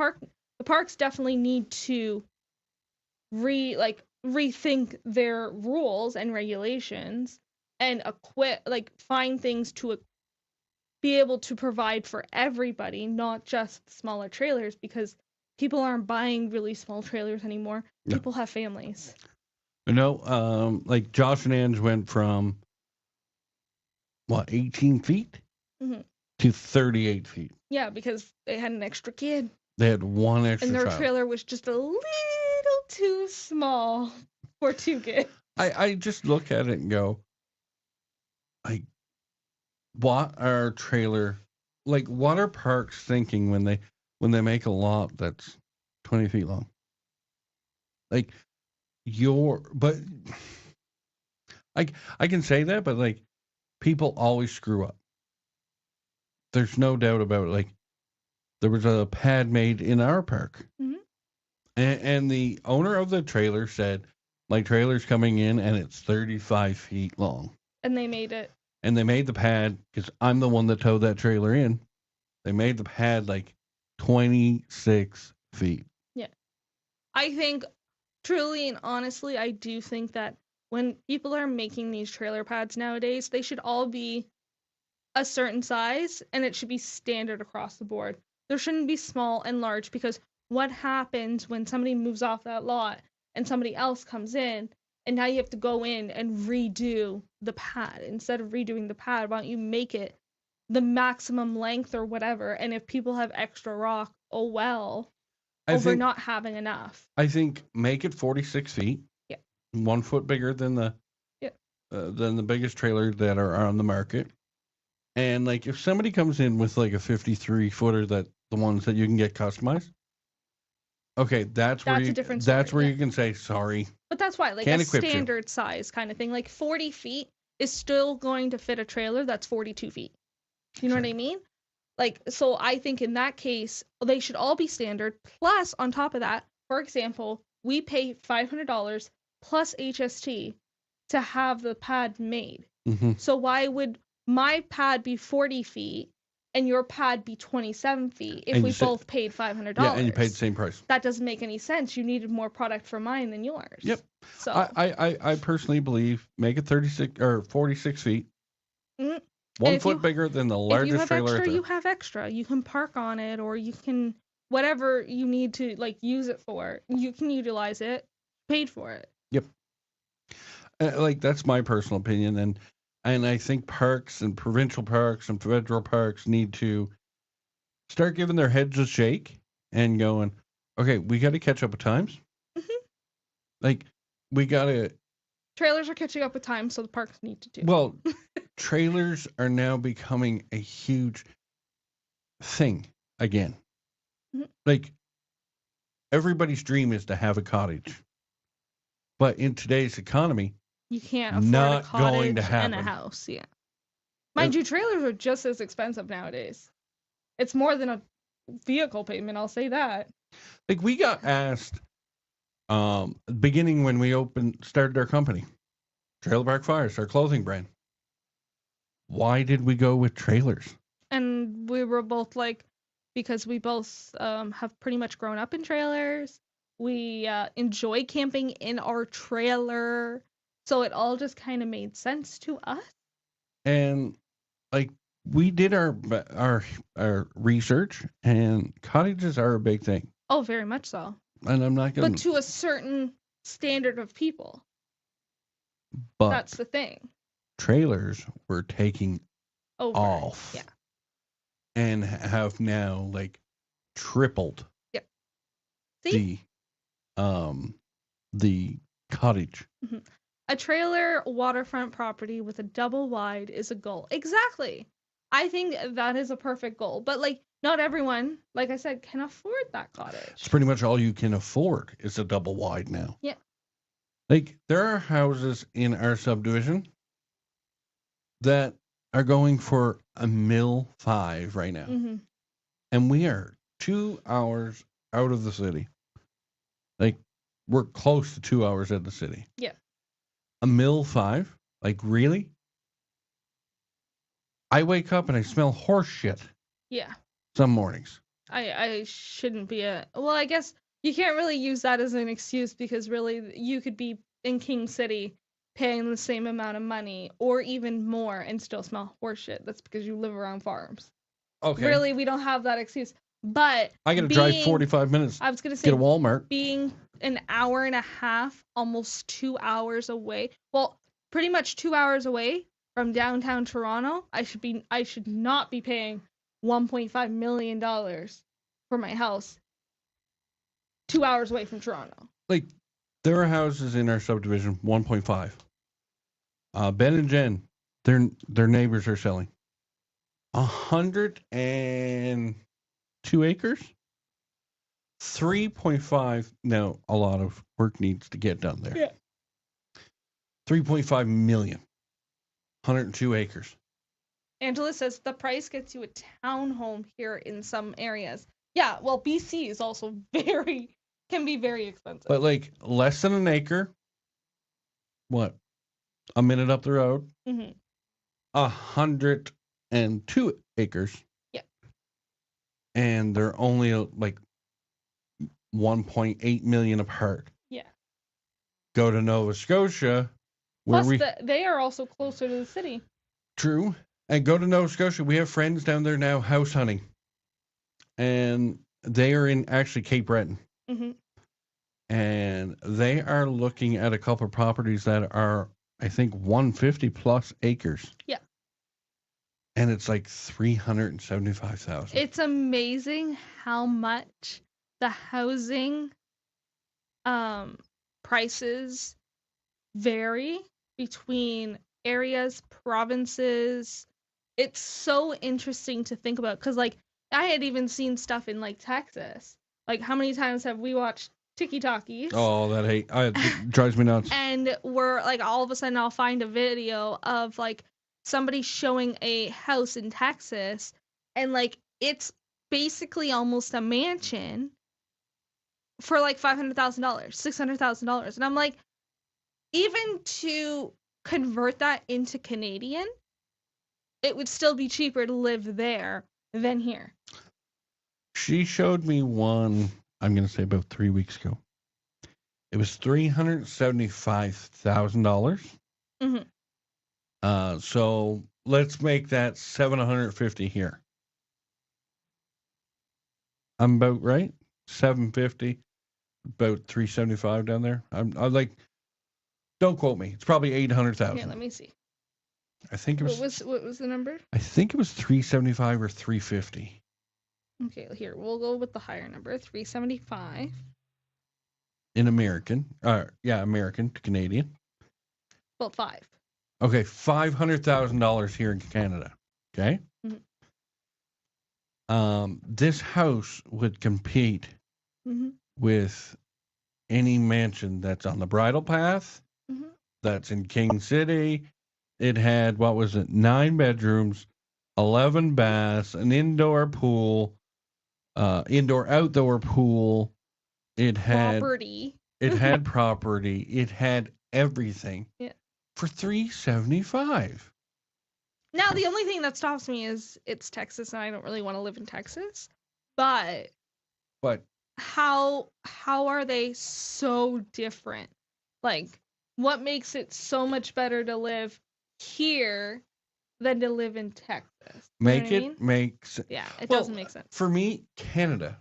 parks definitely need to rethink their rules and regulations and find things to be able to provide for everybody, not just smaller trailers, because people aren't buying really small trailers anymore. No. People have families. Like Josh and Ange went from 18 feet to 38 feet. Yeah, because they had an extra kid. They had one extra and their child. trailer was just a little too small for 2 kids. I just look at it and go, like, what are parks thinking when they make a lot that's 20 feet long? Like, but I can say that, but like, people always screw up. There's no doubt about it. Like, there was a pad made in our park, and the owner of the trailer said, "My trailer's coming in, and it's 35 feet long." And they made it. And they made the pad because I'm the one that towed that trailer in. They made the pad like 26 feet. Yeah, I think truly and honestly, I do think that when people are making these trailer pads nowadays, they should all be a certain size and it should be standard across the board. There shouldn't be small and large, because what happens when somebody moves off that lot and somebody else comes in and now you have to go in and redo the pad? Instead of redoing the pad, why don't you make it the maximum length or whatever? And if people have extra rock, oh well. I over think not having enough. I think make it 46 feet. Yeah. 1 foot bigger than the biggest trailer that are on the market. And like if somebody comes in with like a 53 footer, that the ones that you can get customized. Okay, that's where That's a you different that's story, where yeah. you can say sorry. But that's why, like Can't a equip you. standard size kind of thing, like 40 feet is still going to fit a trailer that's 42 feet. You know what I mean? Like, so I think in that case, they should all be standard. Plus, on top of that, for example, we pay $500 plus HST to have the pad made. Mm-hmm. So why would my pad be 40 feet and your pad be 27 feet if And we you said- both paid $500? Yeah, and you paid the same price. That doesn't make any sense. You needed more product for mine than yours. Yep. So I personally believe make it 36 or 46 feet. Mhm. 1 if foot you- bigger than the if you largest have trailer. extra, you have extra. You can park on it, or you can whatever you need to like use it for. You can utilize it. Paid for it. Like that's my personal opinion, and I think parks and provincial parks and federal parks need to start giving their heads a shake and going, okay, we got to catch up with times. Mhm. Like we got to. Trailers are catching up with time, so the parks need to too. Well, trailers are now becoming a huge thing again. Mhm. Like everybody's dream is to have a cottage, but in today's economy, You can't afford not a cottage going to and a happen. house. Yeah. Mind you, trailers are just as expensive nowadays. It's more than a vehicle payment, I'll say that. like we got asked beginning when we started our company, Trailer Park Fires, our clothing brand, why did we go with trailers? And we were both like, because we both have pretty much grown up in trailers. We enjoy camping in our trailer. So it all just kind of made sense to us. And like we did our research, and cottages are a big thing. Oh, very much so. And I'm not gonna But to a certain standard of people. but That's the thing. trailers were taking Over. off. Yeah. And have now like tripled See? the cottage. A trailer waterfront property with a double wide is a goal. Exactly. I think that is a perfect goal. But like not everyone, like I said, can afford that cottage. It's pretty much all you can afford is a double wide now. Yeah. Like there are houses in our subdivision that are going for $1.5 million right now. Mm-hmm. And we are 2 hours out of the city. Like we're close to 2 hours out of the city. Yeah. $1.5 million? Like really? I wake up and I smell horse shit Yeah. some mornings. I shouldn't be well, I guess you can't really use that as an excuse because really you could be in King City paying the same amount of money or even more and still smell horseshit. That's because you live around farms. Okay. Really, we don't have that excuse. But I gotta drive 45 minutes I was gonna to say get a Walmart. being an hour and a half, almost 2 hours away. Well, pretty much 2 hours away from downtown Toronto. I should not be paying $1.5 million for my house 2 hours away from Toronto. Like there are houses in our subdivision, 1.5. Ben and Jen, their neighbors are selling 102 acres, 3.5. Now a lot of work needs to get done there. Yeah. 3.5 million, 102 acres. Angela says the price gets you a townhome here in some areas. Yeah, well, BC is also can be very expensive. But like less than an acre, what? A minute up the road, Mm-hmm. 102 acres. Yeah. And they're only like 1.8 million apart. Yeah. Go to Nova Scotia, where Plus, we they are also closer to the city. true, and go to Nova Scotia. We have friends down there now house hunting, and they are in actually Cape Breton, Mm-hmm. and they are looking at a couple of properties that are, I think, 150 plus acres. Yeah. And it's like 375,000. It's amazing how much the housing prices vary between areas, provinces. It's so interesting to think about because, like, I had even seen stuff in like Texas. Like, how many times have we watched Tiki Talkies? Oh, that hate. It drives me nuts. And we're like, all of a sudden, I'll find a video of like somebody showing a house in Texas, and like it's basically almost a mansion for like $500,000, $600,000, and I'm like, even to convert that into Canadian, it would still be cheaper to live there than here. She showed me one, I'm going to say about 3 weeks ago. It was $375,000. Mm-hmm. So let's make that $750 here. I'm about right. $750, about $375 down there. I'm like, don't quote me. It's probably $800,000. Here, let me see. I think it was. What was the number? I think it was $375 or $350. Okay, here we'll go with the higher number, 375. In American, American to Canadian. Well, 5. Okay, $500,000 here in Canada. Okay. Mm-hmm. This house would compete Mm-hmm. with any mansion that's on the Bridle Path, Mm-hmm. that's in King City. It had, 9 bedrooms, 11 baths, an indoor pool, indoor-outdoor pool. It had Property. It had property. It had everything. Yeah. For $375. Now, the only thing that stops me is it's Texas, and I don't really want to live in Texas. But how are they so different? Like, what makes it so much better to live here than to live in Texas? Make it make sense. Yeah, it doesn't make sense. For me, Canada.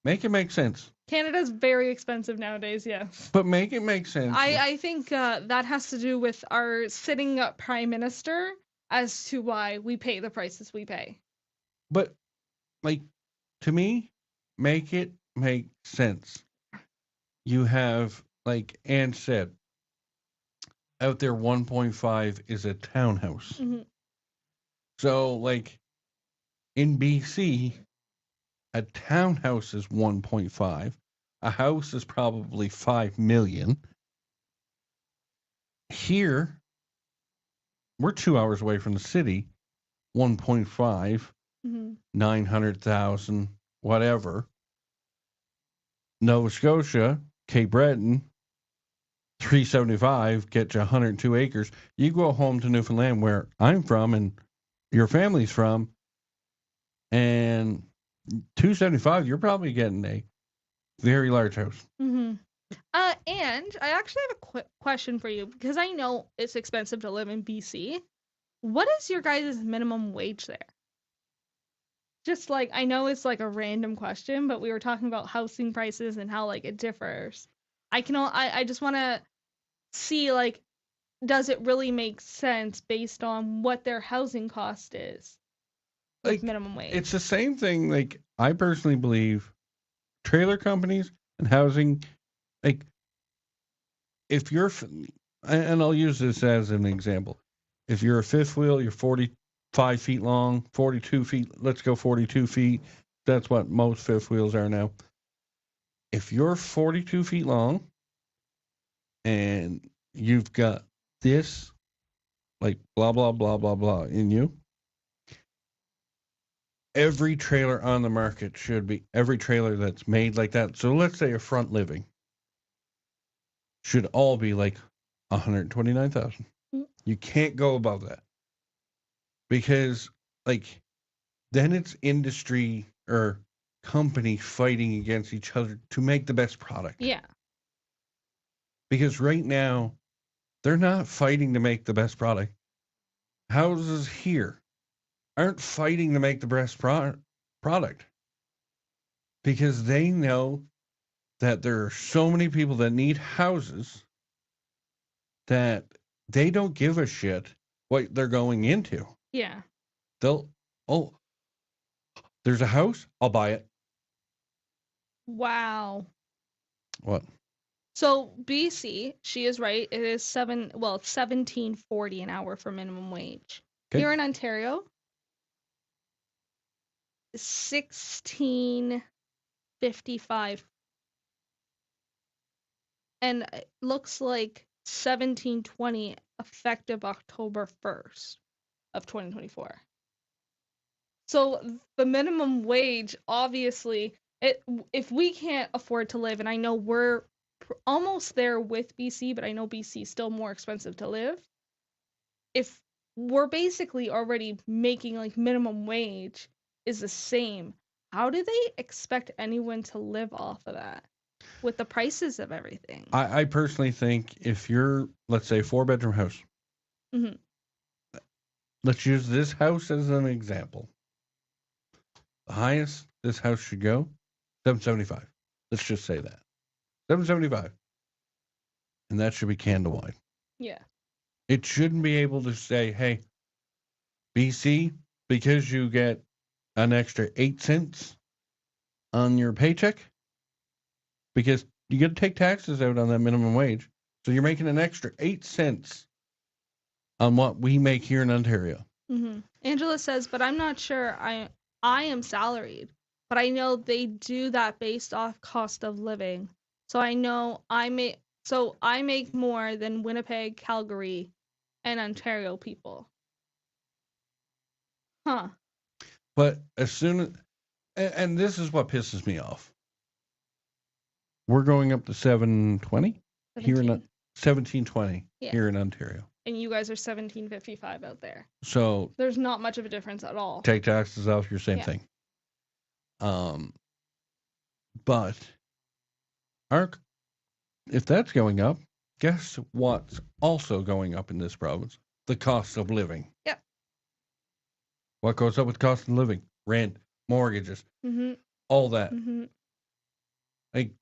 Make it make sense. Canada's very expensive nowadays, yes. But make it make sense. I think that has to do with our sitting prime minister as to why we pay the prices we pay. But, like, to me, make it make sense. You have, like Anne said, out there 1.5 is a townhouse. Mm-hmm. So, like, in BC, a townhouse is 1.5. A house is probably 5 million. Here, we're 2 hours away from the city. 1.5, Mm-hmm. 900,000, whatever. Nova Scotia, Cape Breton, 375, get you 102 acres. You go home to Newfoundland, where I'm from and your family's from, and 275, you're probably getting a very large house. Mm-hmm. And I actually have a quick question for you, because I know it's expensive to live in BC. What is your guys' minimum wage there? Just like, I know it's like a random question, but we were talking about housing prices and how like it differs. I just want to see, like, does it really make sense based on what their housing cost is with Like, minimum wage? It's the same thing. Like, I personally believe trailer companies and housing, like, if you're, and I'll use this as an example. If you're a fifth wheel, you're 45 feet long, 42 feet, let's go 42 feet. That's what most fifth wheels are now. If you're 42 feet long and you've got this, like, blah, blah, blah, blah, blah in you, every trailer on the market should be, every trailer that's made like that. So let's say a front living should all be like 129,000. You can't go above that, because, like, then it's industry or company fighting against each other to make the best product. Yeah. Because right now, they're not fighting to make the best product. Houses here aren't fighting to make the best product, because they know that there are so many people that need houses that they don't give a shit what they're going into. Yeah. There's a house, I'll buy it. Wow. What? So BC, she is right. It is it's 17.40 an hour for minimum wage. Okay. Here in Ontario, 16.55, and it looks like 17.20 effective October 1st of 2024. So the minimum wage, obviously, if we can't afford to live, and I know we're almost there with BC, but I know BC is still more expensive to live. If we're basically already making like minimum wage is the same, how do they expect anyone to live off of that with the prices of everything? I personally think if you're, let's say, 4-bedroom house, Hmm. let's use this house as an example. The highest this house should go, $775. Let's just say that. $775. And that should be candle wide. Yeah. It shouldn't be able to say, hey, BC, because you get an extra 8 cents on your paycheck, because you got to take taxes out on that minimum wage. So you're making an extra 8 cents on what we make here in Ontario. Angela says, but I'm not sure. I am salaried, but I know they do that based off cost of living. So I know I make more than Winnipeg, Calgary, and Ontario people. Huh. But as soon as, and this is what pisses me off. We're going up to 720 here in 1720 Yeah. here in Ontario. And you guys are 17.55 out there. So there's not much of a difference at all. Take taxes off, your same thing. But if that's going up, guess what's also going up in this province? The cost of living. Yep. What goes up with cost of living? Rent, mortgages, all that. Like,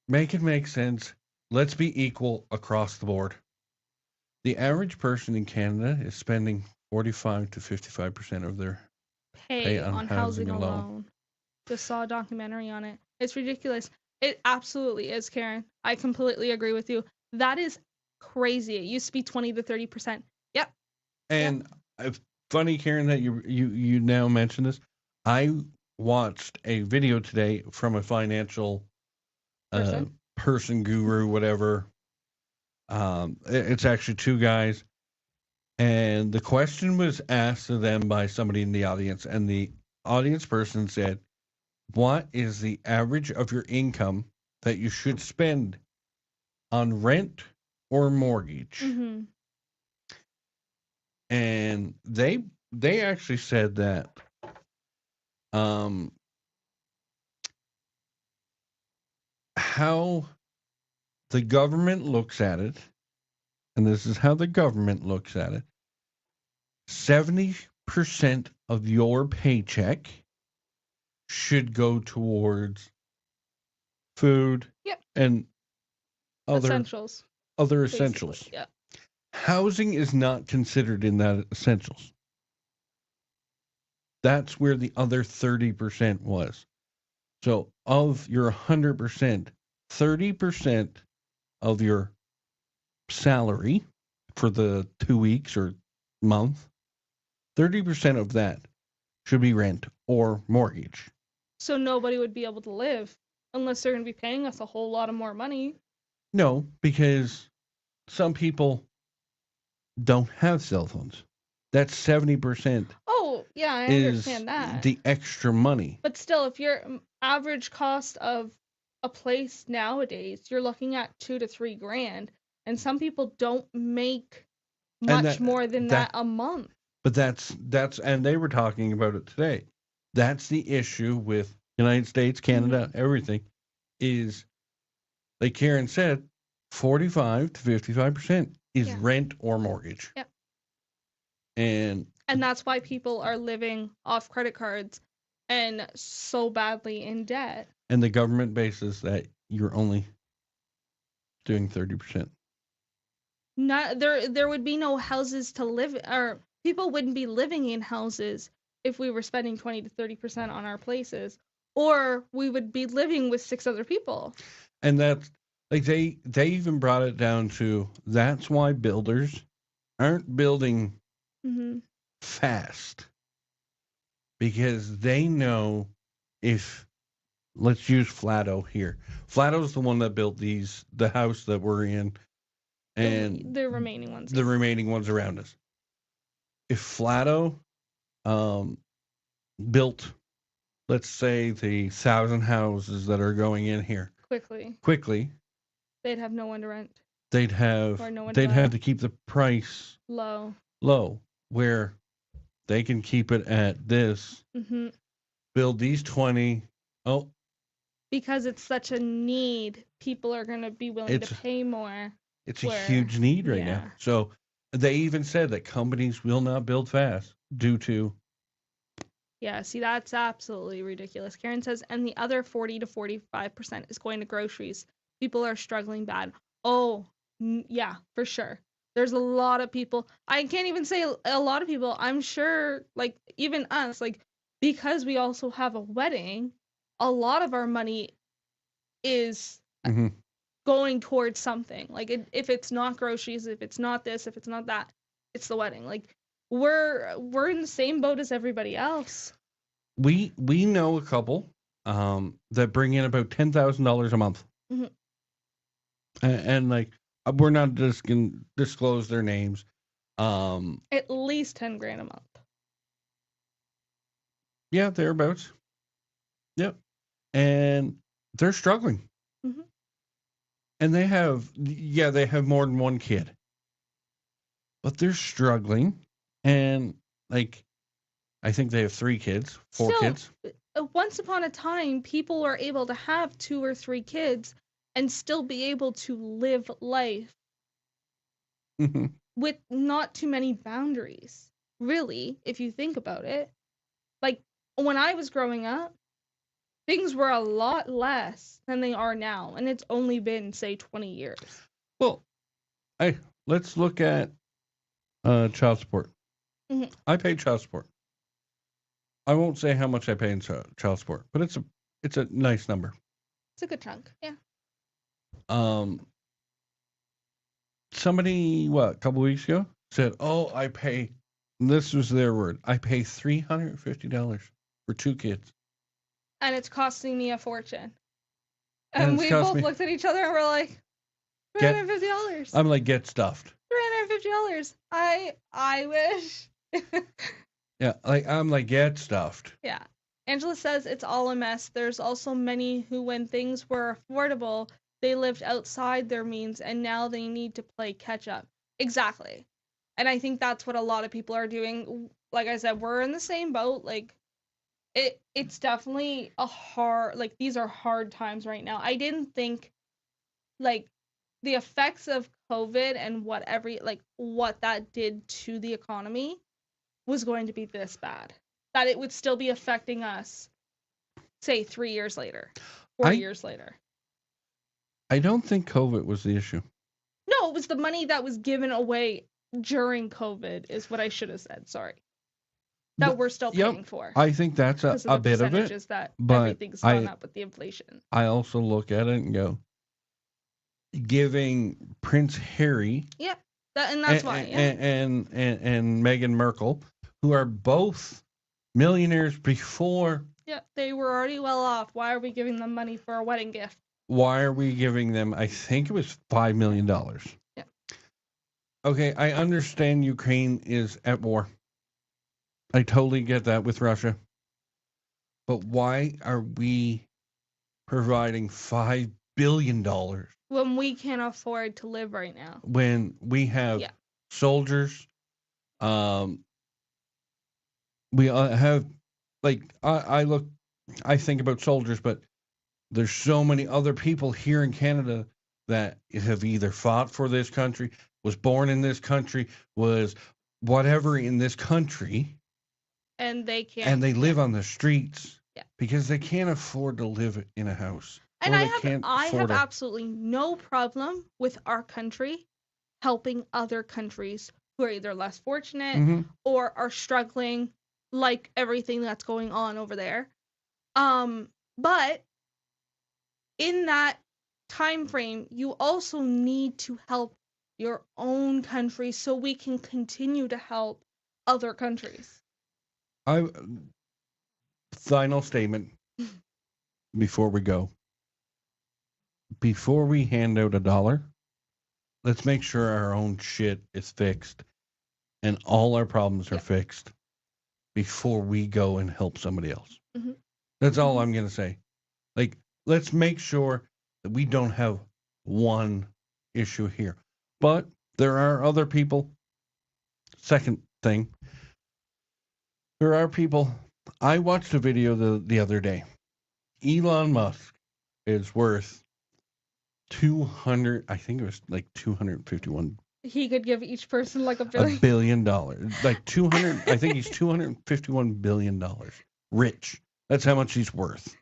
make it make sense. Let's be equal across the board. The average person in Canada is spending 45 to 55% of their pay on housing alone. Just saw a documentary on it. It's ridiculous. It absolutely is, Karen. I completely agree with you. That is crazy. It used to be 20 to 30%. Yep. And funny, Karen, that you now mention this. I watched a video today from a financial person guru, whatever. It's actually two guys, and the question was asked to them by somebody in the audience, and the audience person said, "What is the average of your income that you should spend on rent or mortgage?" And they actually said that how the government looks at it, and this is how the government looks at it, 70% of your paycheck should go towards food and other essentials. Yep. Housing is not considered in that essentials. That's where the other 30% was. So of your 100%, 30% of your salary for the 2 weeks or month, 30% of that should be rent or mortgage. So nobody would be able to live unless they're going to be paying us a whole lot of more money. No, because some people don't have cell phones. That's 70%. Oh, yeah, I understand that. The extra money. But still, if your average cost of a place nowadays, you're looking at $2,000 to $3,000, and some people don't make much more than that a month. But that's and they were talking about it today. That's the issue with United States, Canada, everything is, like Karen said, 45 to 55% is rent or mortgage. Yep. And that's why people are living off credit cards and so badly in debt. And the government bases that you're only doing 30%. Not there would be no houses to live, or people wouldn't be living in houses if we were spending 20 to 30% on our places, or we would be living with 6 other people. And that's like they even brought it down to that's why builders aren't building Hmm. fast, because they know if let's use Flatto here. Flatto's the one that built the house that we're in, and The remaining ones. the remaining ones around us. If Flatto built, let's say, the 1,000 houses that are going in here quickly, they'd have no one to rent. they'd have Or no one to they'd buy. have to keep the price Low. where they can keep it at this. Hmm. Build these 20. Oh, Because it's such a need, people are going to be willing to pay more. it's a huge need right now. So they even said that companies will not build fast due to. Yeah, see, that's absolutely ridiculous. Karen says, and the other 40 to 45% is going to groceries. People are struggling bad. Oh, yeah, for sure. There's a lot of people. I can't even say a lot of people. I'm sure, like, even us, like, because we also have a wedding, a lot of our money is going towards something. Like, if it's not groceries, if it's not this, if it's not that, it's the wedding. Like, we're in the same boat as everybody else. We know a couple that bring in about $10,000 a month, and like we're not just gonna disclose their names. At least 10 grand a month. Yeah, thereabouts. Yep, and they're struggling, and they have more than one kid, but they're struggling, and like. I think they have 3 kids, 4 kids. Once upon a time, people were able to have 2 or 3 kids and still be able to live life with not too many boundaries. Really, if you think about it. Like, when I was growing up, things were a lot less than they are now, and it's only been, say, 20 years. Well, let's look at child support. I pay child support. I won't say how much I pay in child support, but it's a nice number. It's a good chunk, yeah. Somebody, a couple weeks ago said, "Oh, I pay." This was their word. I pay $350 for 2 kids, and it's costing me a fortune. And we both looked at each other and we're like, $350. I'm like, get stuffed. $350. I wish. Yeah, I'm like, get stuffed. Yeah. Angela says it's all a mess. There's also many who, when things were affordable, they lived outside their means and now they need to play catch up. Exactly. And I think that's what a lot of people are doing. Like I said, we're in the same boat. Like, it's definitely these are hard times right now. I didn't think, like, the effects of COVID and what that did to the economy was going to be this bad. That it would still be affecting us, say, 3 years later, 4 years later. I don't think COVID was the issue. No, it was the money that was given away during COVID is what I should have said. Sorry. That we're still paying for. I think that's a bit of it. But everything's gone up with the inflation. I also look at it and go, giving Prince Harry. Yeah, and that's why. Yeah. And Meghan Markle, who are both millionaires before. Yeah, they were already well off. Why are we giving them money for a wedding gift? Why are we giving them, I think it was $5 million. Yeah. Okay, I understand Ukraine is at war. I totally get that with Russia. But why are we providing $5 billion when we can't afford to live right now? When we have soldiers, we have, like, I think about soldiers, but there's so many other people here in Canada that have either fought for this country, was born in this country, was whatever in this country, and they can't. And they live on the streets because they can't afford to live in a house. And I have absolutely no problem with our country helping other countries who are either less fortunate or are struggling, like everything that's going on over there. But in that time frame, you also need to help your own country so we can continue to help other countries. Final statement before we go. Before we hand out $1, let's make sure our own shit is fixed and all our problems are fixed before we go and help somebody else. Mm-hmm. That's all I'm going to say. Like, let's make sure that we don't have one issue here. But there are other people. Second thing, there are people. I watched a video the other day. Elon Musk is worth 200, I think it was like 251. He could give each person like $1 $1 billion. Like 200, I think he's $251 billion. Rich. That's how much he's worth.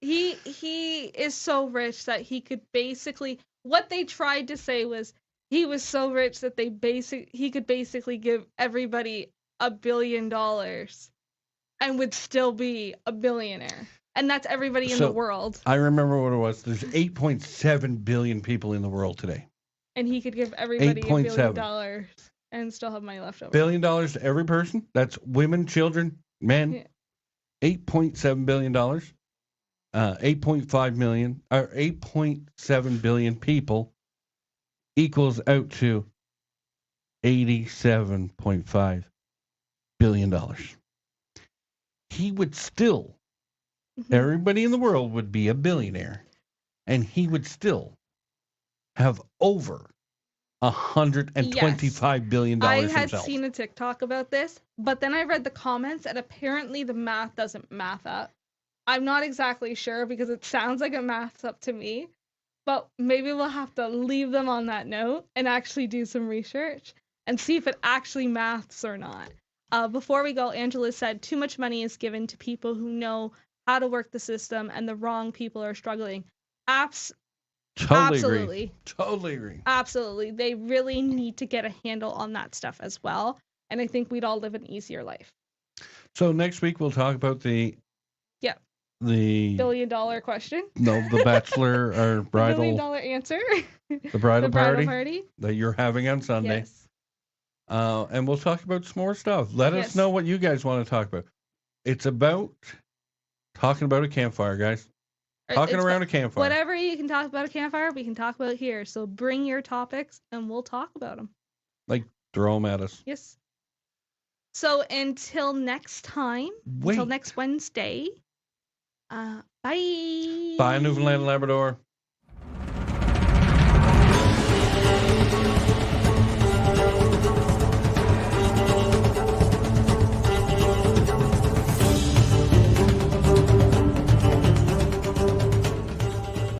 He is so rich that he could basically, what they tried to say was he was so rich that he could basically give everybody $1 billion and would still be a billionaire. And that's everybody in the world. I remember what it was. There's 8.7 billion people in the world today. And he could give everybody $1 billion and still have money left over. $1 billion to every person. That's women, children, men. Yeah. $8.7 billion. 8.5 million or 8.7 billion people equals out to $87.5 billion. He would still, everybody in the world would be a billionaire, and he would still have over $125 billion himself. I had seen a TikTok about this, but then I read the comments, and apparently the math doesn't math up. I'm not exactly sure because it sounds like it maths up to me, but maybe we'll have to leave them on that note and actually do some research and see if it actually maths or not. Before we go, Angela said too much money is given to people who know how to work the system and the wrong people are struggling. Absolutely. Totally agree. Absolutely. They really need to get a handle on that stuff as well. And I think we'd all live an easier life. So next week we'll talk about the $1 billion question. No, the bachelor or bridal. $1 billion answer. The bridal party that you're having on Sunday. Yes. And we'll talk about some more stuff. Let us know what you guys want to talk about. It's about talking about a campfire, guys. Talking around a campfire. Whatever you can talk about a campfire, we can talk about here. So bring your topics and we'll talk about them. Like, throw them at us. Yes. So until next time, until next Wednesday, bye. Bye, Newfoundland and Labrador.